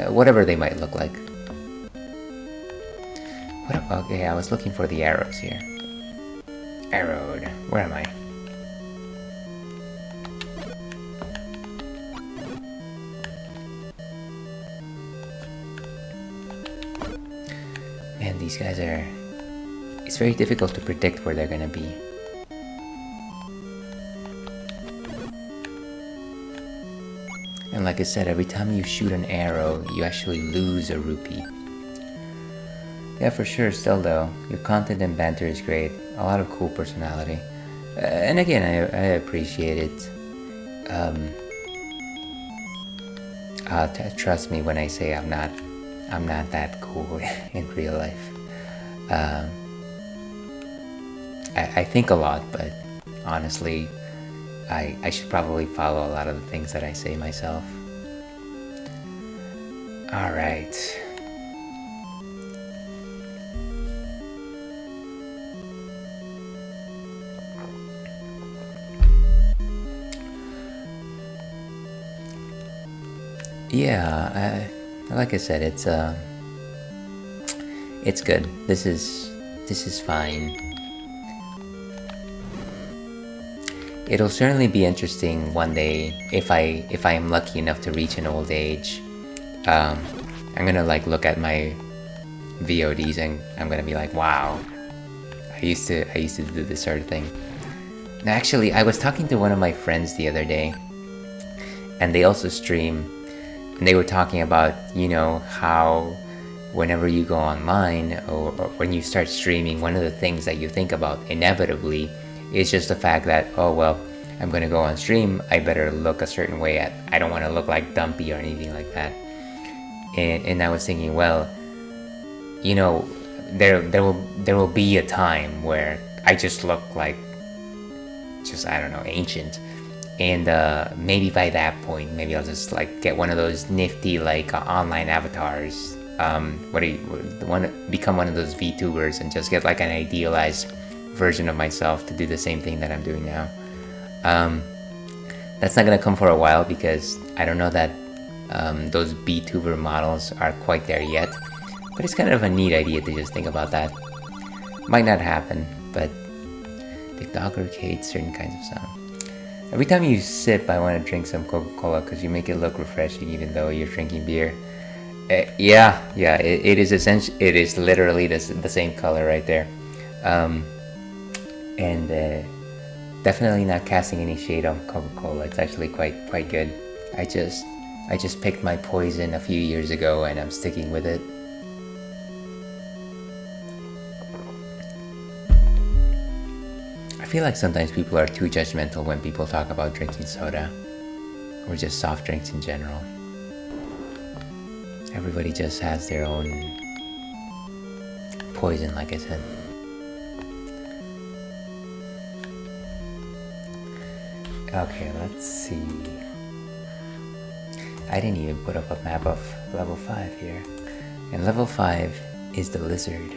whatever they might look like. Okay, I was looking for the arrows here. Arrowed. Where am I? Man, these guys are... It's very difficult to predict where they're gonna be. And like I said, every time you shoot an arrow, you actually lose a rupee. Yeah, for sure, still though, your content and banter is great. A lot of cool personality. And again, I appreciate it. Trust me when I say I'm not that cool in real life. I think a lot, but honestly, I should probably follow a lot of the things that I say myself. Alright. Yeah, like I said, it's good. This is fine. It'll certainly be interesting one day if I am lucky enough to reach an old age. I'm gonna look at my VODs and I'm gonna be like, wow, I used to do this sort of thing. Now, actually, I was talking to one of my friends the other day, and they also stream. And they were talking about, how whenever you go online or when you start streaming, one of the things that you think about inevitably is just the fact that, oh, well, I'm going to go on stream, I better look a certain way. I don't want to look like dumpy or anything like that. And I was thinking, well, there will be a time where I just look like, I don't know, ancient. And maybe by that point, maybe I'll just get one of those nifty online avatars. Become one of those VTubers and just get an idealized version of myself to do the same thing that I'm doing now. That's not gonna come for a while because I don't know that those B-tuber models are quite there yet. But it's kind of a neat idea to just think about that. Might not happen, but the dog hates certain kinds of sound. Every time you sip, I want to drink some Coca-Cola because you make it look refreshing even though you're drinking beer. Yeah, it is essential. It is literally the same color right there. And definitely not casting any shade on Coca-Cola. It's actually quite good. I just picked my poison a few years ago and I'm sticking with it. I feel like sometimes people are too judgmental when people talk about drinking soda or just soft drinks in general. Everybody just has their own poison, like I said. Okay, let's see. I didn't even put up a map of level 5 here. And level 5 is the lizard.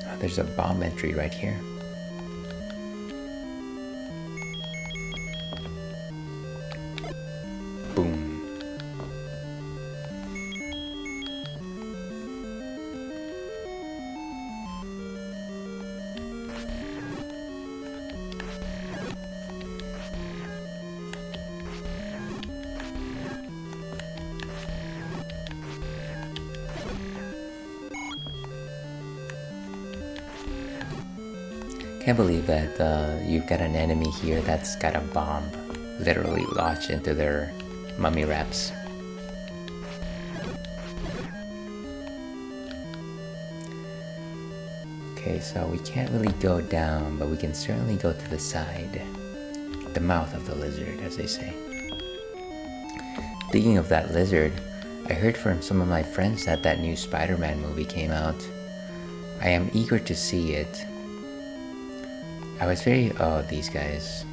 Oh, there's a bomb entry right here. Boom. Can't believe that you've got an enemy here that's got a bomb literally lodged into their mummy wraps. Okay, so we can't really go down, but we can certainly go to the side. The mouth of the lizard, as they say. Speaking of that lizard, I heard from some of my friends that that new Spider-Man movie came out. I am eager to see it. I was very... oh, these guys.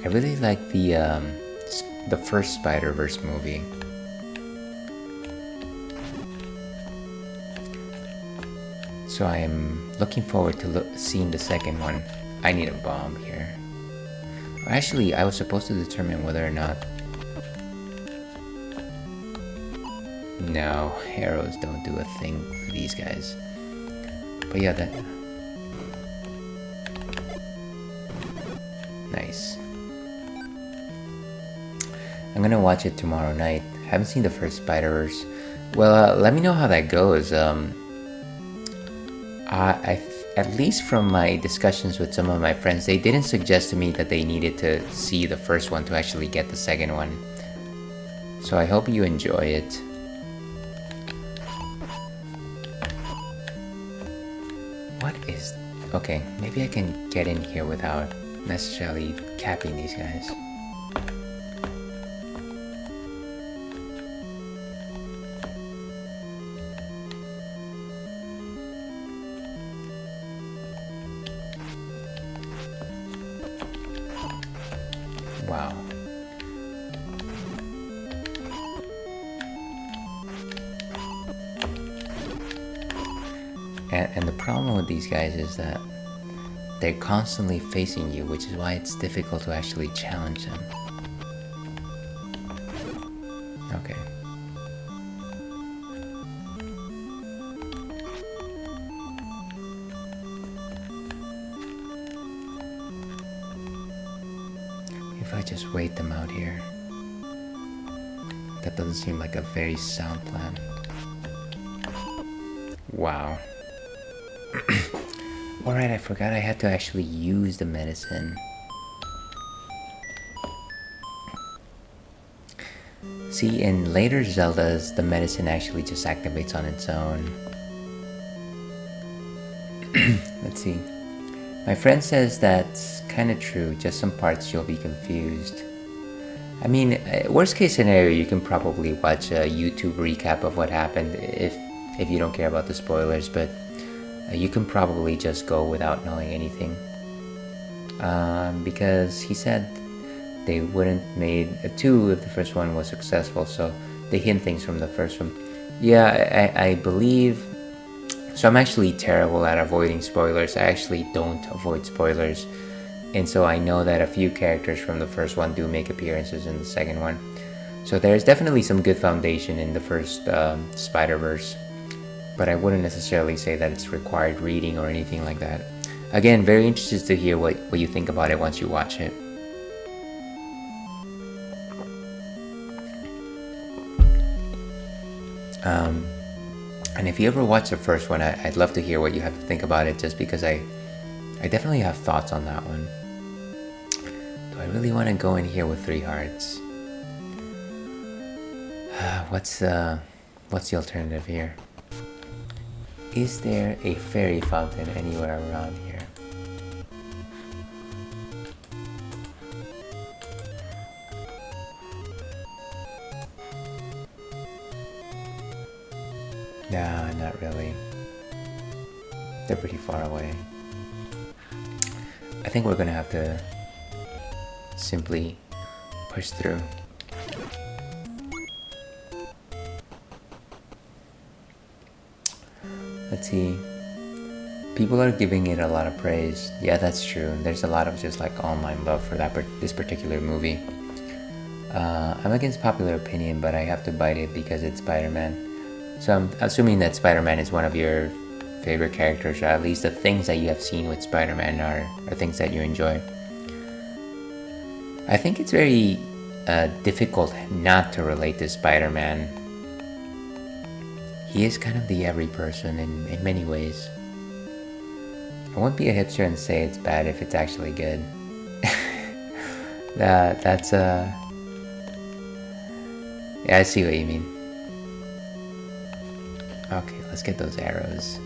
I really like the first Spider-Verse movie. So I am looking forward to seeing the second one. I need a bomb here. Actually, I was supposed to determine whether or not... no, arrows don't do a thing for these guys. But yeah, that... nice. I'm gonna watch it tomorrow night. Haven't seen the first Spider-Verse. Well, let me know how that goes. At least from my discussions with some of my friends, they didn't suggest to me that they needed to see the first one to actually get the second one. So I hope you enjoy it. What is... okay, maybe I can get in here without necessarily capping these guys. Wow. And the problem with these guys is that they're constantly facing you, which is why it's difficult to actually challenge them. Okay. If I just wait them out here. That doesn't seem like a very sound plan. Wow. Alright, I forgot I had to actually use the medicine. See, in later Zeldas, the medicine actually just activates on its own. Let's see. My friend says that's kind of true, just some parts you'll be confused. I mean, worst case scenario, you can probably watch a YouTube recap of what happened if you don't care about the spoilers, but you can probably just go without knowing anything. Because he said they wouldn't made a 2 if the first one was successful, so they hint things from the first one. Yeah, I believe. So I'm actually terrible at avoiding spoilers. I actually don't avoid spoilers. And so I know that a few characters from the first one do make appearances in the second one. So there's definitely some good foundation in the first Spider-Verse. But I wouldn't necessarily say that it's required reading or anything like that. Again, very interested to hear what you think about it once you watch it. And if you ever watch the first one, I'd love to hear what you have to think about it, just because I definitely have thoughts on that one. Do I really want to go in here with 3 hearts? What's the alternative here? Is there a fairy fountain anywhere around here? Nah, not really. They're pretty far away. I think we're gonna have to simply push through. Let's see. People are giving it a lot of praise. Yeah, that's true. There's a lot of just like online love for this particular movie. I'm against popular opinion, but I have to bite it because it's Spider-Man. So I'm assuming that Spider-Man is one of your favorite characters, or at least the things that you have seen with Spider-Man are things that you enjoy. I think it's very difficult not to relate to Spider-Man. He is kind of the every person in many ways. I won't be a hipster and say it's bad if it's actually good. That's yeah, I see what you mean. Okay, let's get those arrows.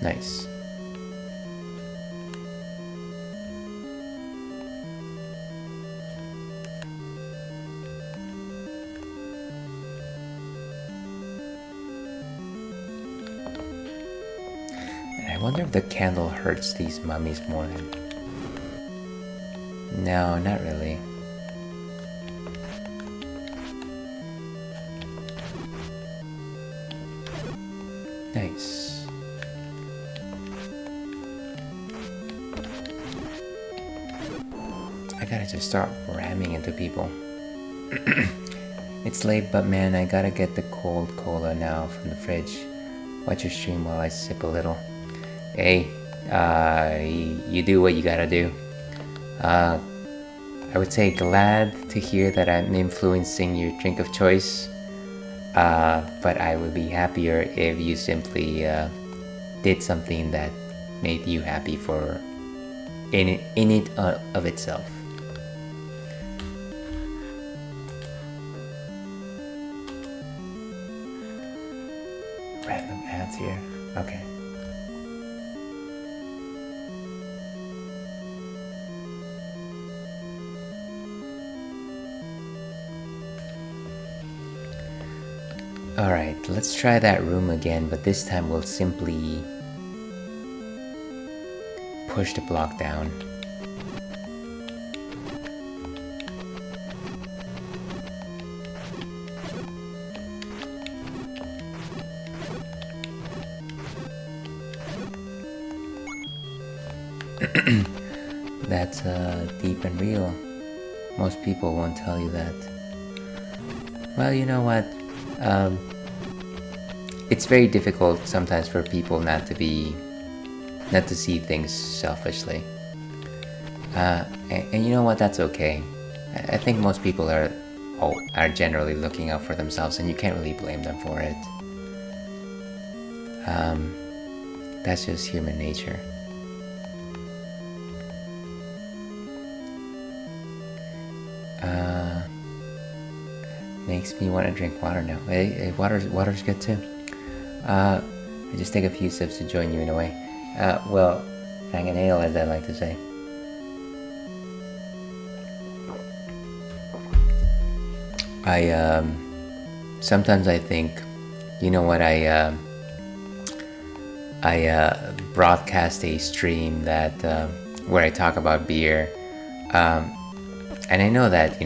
Nice. I wonder if the candle hurts these mummies more than... No, not really. Nice. I gotta just start ramming into people. It's late, but man, I gotta get the cold cola now from the fridge. Watch your stream while I sip a little. Hey, you do what you gotta do. I would say glad to hear that I'm influencing your drink of choice, but I would be happier if you simply did something that made you happy in it of itself. Random ads here. Okay. Alright, let's try that room again, but this time we'll simply push the block down. That's deep and real. Most people won't tell you that. Well, you know what? It's very difficult sometimes for people not to see things selfishly. And you know what? That's okay. I think most people are generally looking out for themselves, and you can't really blame them for it. That's just human nature. Makes me want to drink water now. Hey, water's good too. I just take a few sips to join you in a way. Well, fang and ale, as I like to say. Sometimes I think You know what? I broadcast a stream that where I talk about beer, and I know that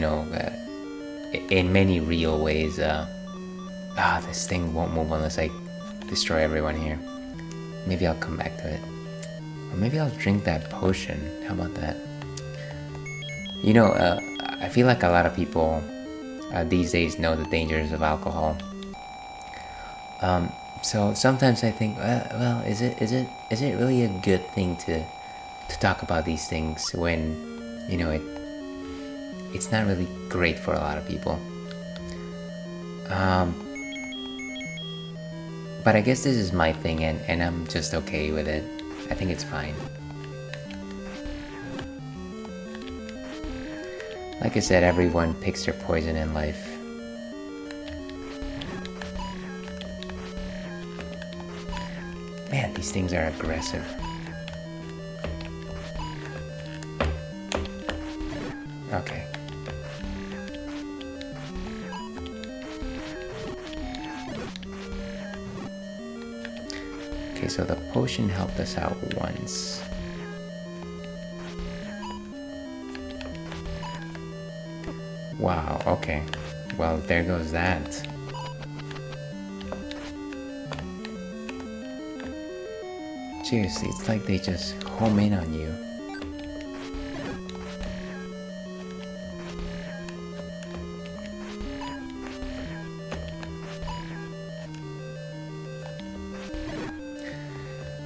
in many real ways. This thing won't move unless I destroy everyone here. Maybe I'll come back to it, or maybe I'll drink that potion. How about that? I feel like a lot of people these days know the dangers of alcohol. So sometimes I think, well, is it really a good thing to talk about these things when it's not really great for a lot of people. But I guess this is my thing, and I'm just okay with it. I think it's fine. Like I said, everyone picks their poison in life. Man, these things are aggressive. Okay. Okay, so the potion helped us out once. Wow, okay. Well, there goes that. Seriously, it's like they just home in on you.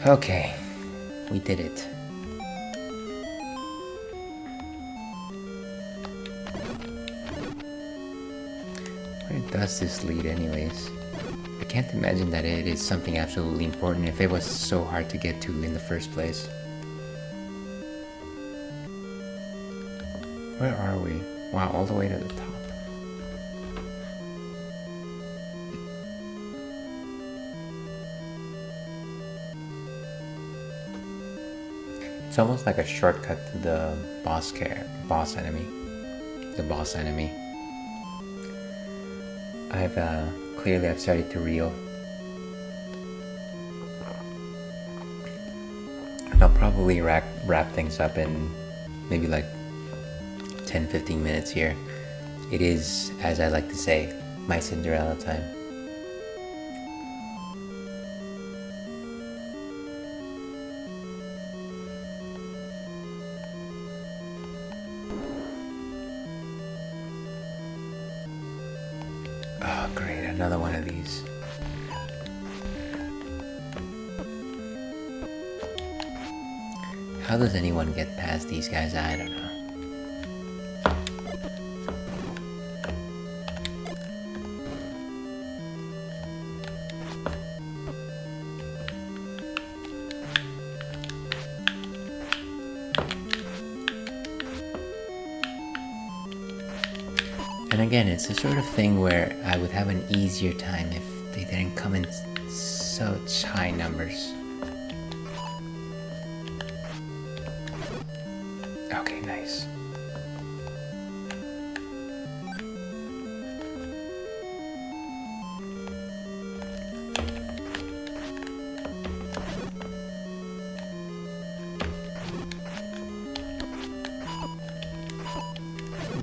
Okay, we did it. Where does this lead anyways? I can't imagine that it is something absolutely important if it was so hard to get to in the first place. Where are we? Wow, all the way to the top. It's almost like a shortcut to the boss enemy. The boss enemy. I've started to reel. And I'll probably wrap things up in maybe like 10-15 minutes here. It is, as I like to say, my Cinderella time. Oh, great, another one of these. How does anyone get past these guys? I don't know. And again, it's the sort of thing where I would have an easier time if they didn't come in such high numbers. Okay, nice.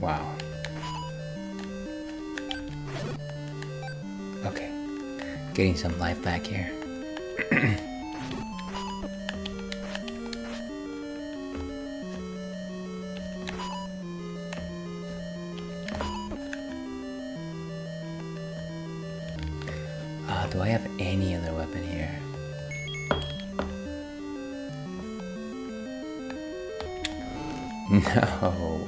Wow. Okay, getting some life back here. Do I have any other weapon here? No.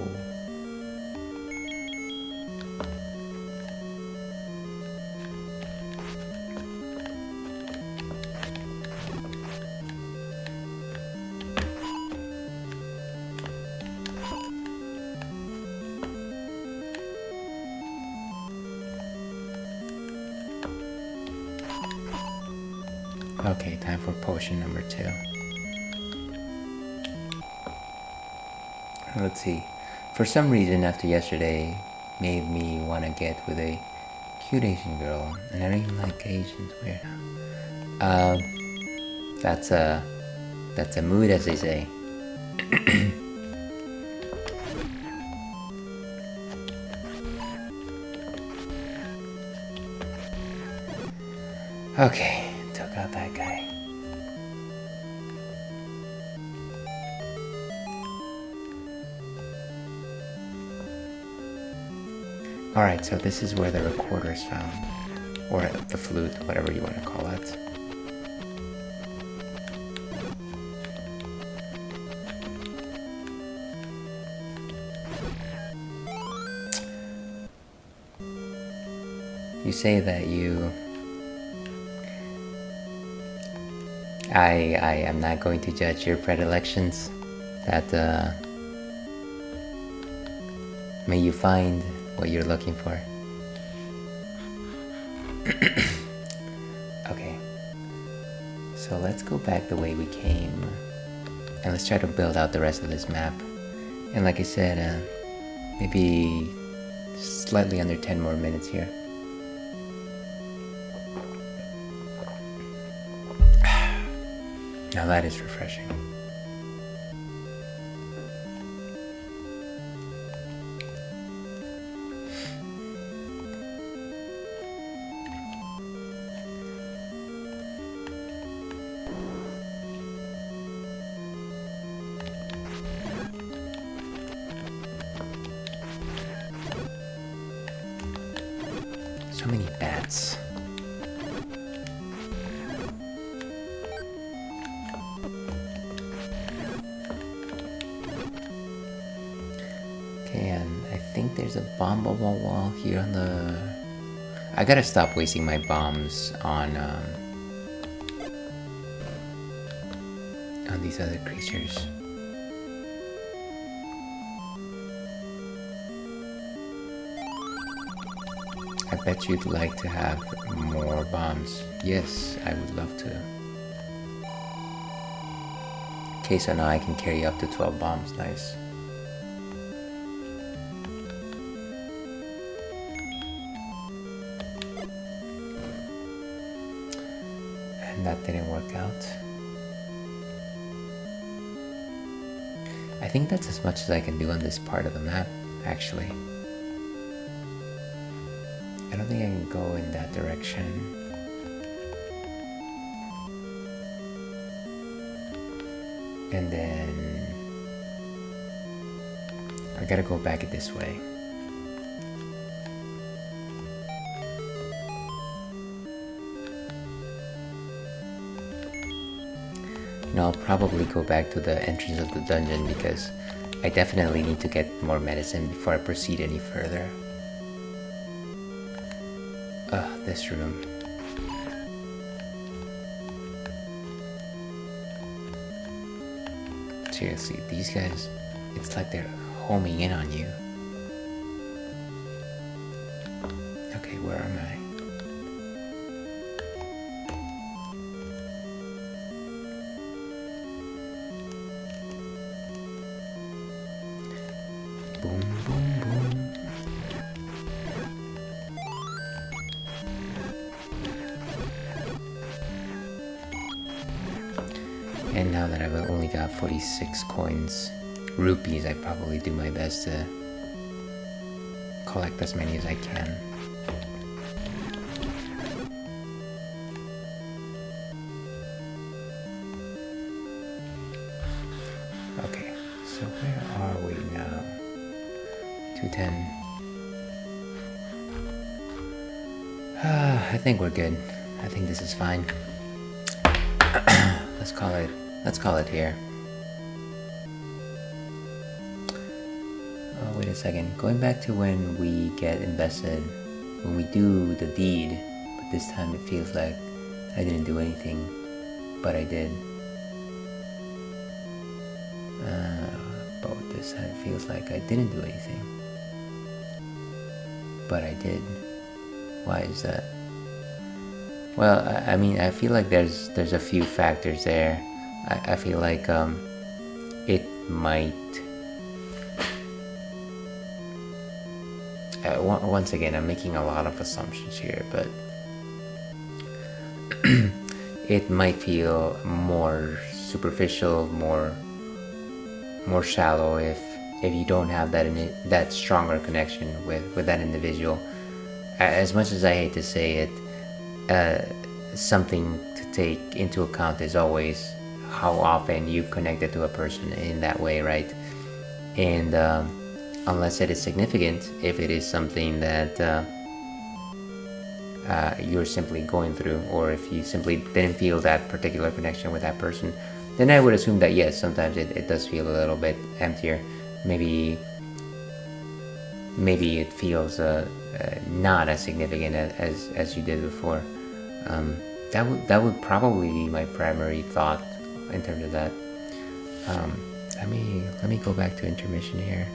Okay, time for potion number 2. Let's see. For some reason, after yesterday, made me want to get with a Cute Asian girl, and I don't even like Asians. Weird. That's a mood, as they say. Okay, took out that guy. Alright, so this is where the recorder is found. Or the flute, whatever you want to call it. You say that you... I am not going to judge your predilections. That, may you find what you're looking for. Okay. So let's go back the way we came. And let's try to build out the rest of this map. And like I said, maybe slightly under 10 more minutes here. Now that is refreshing. So many bats. Okay, and I think there's a bomb on the wall here on the... I gotta stop wasting my bombs on these other creatures. I bet you'd like to have more bombs. Yes, I would love to. Okay, so now I can carry up to 12 bombs. Nice. And that didn't work out. I think that's as much as I can do on this part of the map, actually. I don't think I can go in that direction. And then I gotta go back this way. And I'll probably go back to the entrance of the dungeon because I definitely need to get more medicine before I proceed any further. This room. Seriously, these guys, it's like they're homing in on you. Okay, where am I? Boom, boom, boom. And now that I've only got 46 coins, rupees, I probably do my best to collect as many as I can. Okay, so where are we now? 210. I think we're good. I think this is fine. Let's call it here. Oh, wait a second. Going back to when we get invested, when we do the deed, but this time it feels like I didn't do anything, but I did. But this time it feels like I didn't do anything, but I did. Why is that? Well, I mean, I feel like there's a few factors there. I feel like it might... once again, I'm making a lot of assumptions here, but it might feel more superficial, more shallow if you don't have that stronger connection with that individual. As much as I hate to say it, something to take into account is always how often you connected to a person in that way, right? And unless it is significant, if it is something that you're simply going through, or if you simply didn't feel that particular connection with that person, then I would assume that yes, sometimes it does feel a little bit emptier. Maybe it feels not as significant as you did before. That would probably be my primary thought in terms of that. Let me go back to intermission here.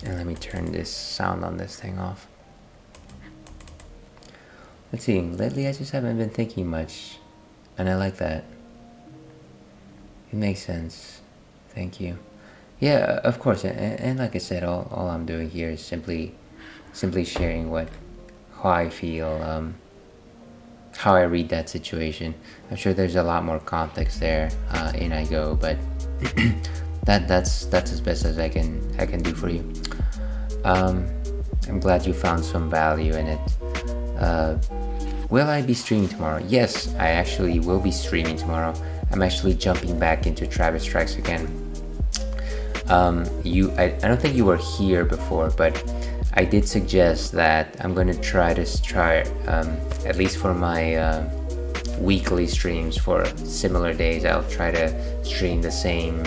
And let me turn this sound on this thing off. Let's see, lately I just haven't been thinking much, and I like that. It makes sense. Thank you. Yeah, of course, and like I said, all I'm doing here is simply sharing how I feel, how I read that situation. I'm sure there's a lot more context there in I go, but that's as best as I can do for you. I'm glad you found some value in it. Will I be streaming tomorrow? Yes, I actually will be streaming tomorrow. I'm actually jumping back into Travis Strikes again. I don't think you were here before, but I did suggest that I'm going to try at least for my weekly streams for similar days, I'll try to stream the same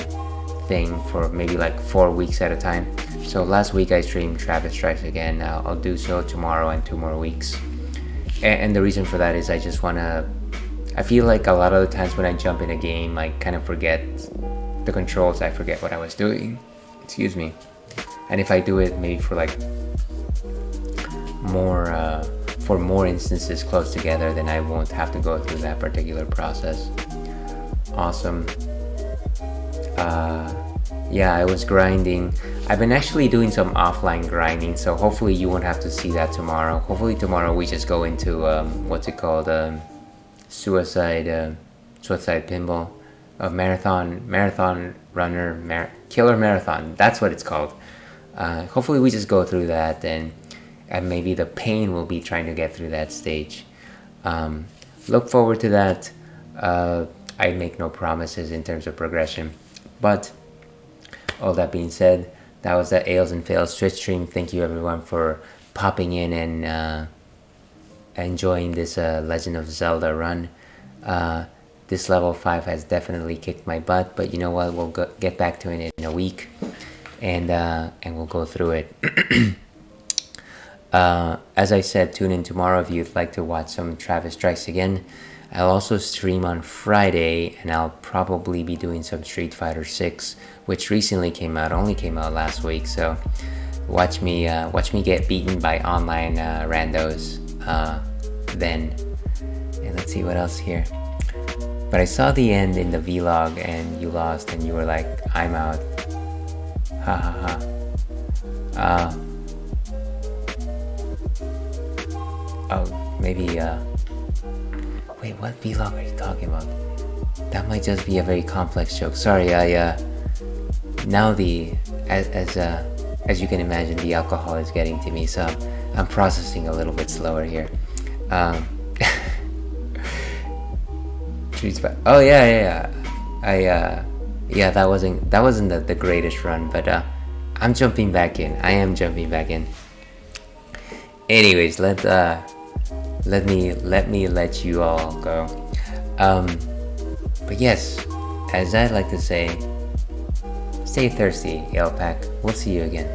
thing for maybe like 4 weeks at a time. So last week I streamed Travis Strikes Again. I'll do so tomorrow and 2 more weeks. And the reason for that is I feel like a lot of the times when I jump in a game, I kind of forget the controls. I forget what I was doing. Excuse me. And if I do it maybe for like more instances close together, then I won't have to go through that particular process. Awesome. Yeah, I was grinding. I've been actually doing some offline grinding, so hopefully you won't have to see that tomorrow. Hopefully tomorrow we just go into what's it called, suicide pinball, marathon runner, killer marathon. That's what it's called. Hopefully we just go through that, and maybe the pain will be trying to get through that stage. Look forward to that. I make no promises in terms of progression, but all that being said, that was the Ales and Fails Twitch stream. Thank you everyone for popping in and enjoying this Legend of Zelda run. This level 5 has definitely kicked my butt, but you know what, we'll get back to it in a week, and we'll go through it. As I said, tune in tomorrow if you'd like to watch some Travis Strikes Again. I'll also stream on Friday, and I'll probably be doing some Street Fighter 6, which recently only came out last week. So watch me get beaten by online randos then. And let's see what else here. But I saw the end in the vlog, and you lost, and you were like, "I'm out." Ha ha ha. Oh, maybe. Wait, what vlog are you talking about? That might just be a very complex joke. Sorry, now as you can imagine, the alcohol is getting to me, so I'm processing a little bit slower here. Oh yeah. That wasn't the greatest run, but I'm jumping back in. I am jumping back in. Anyways, let me let you all go. But yes, as I like to say, stay thirsty, Ale Pack. We'll see you again.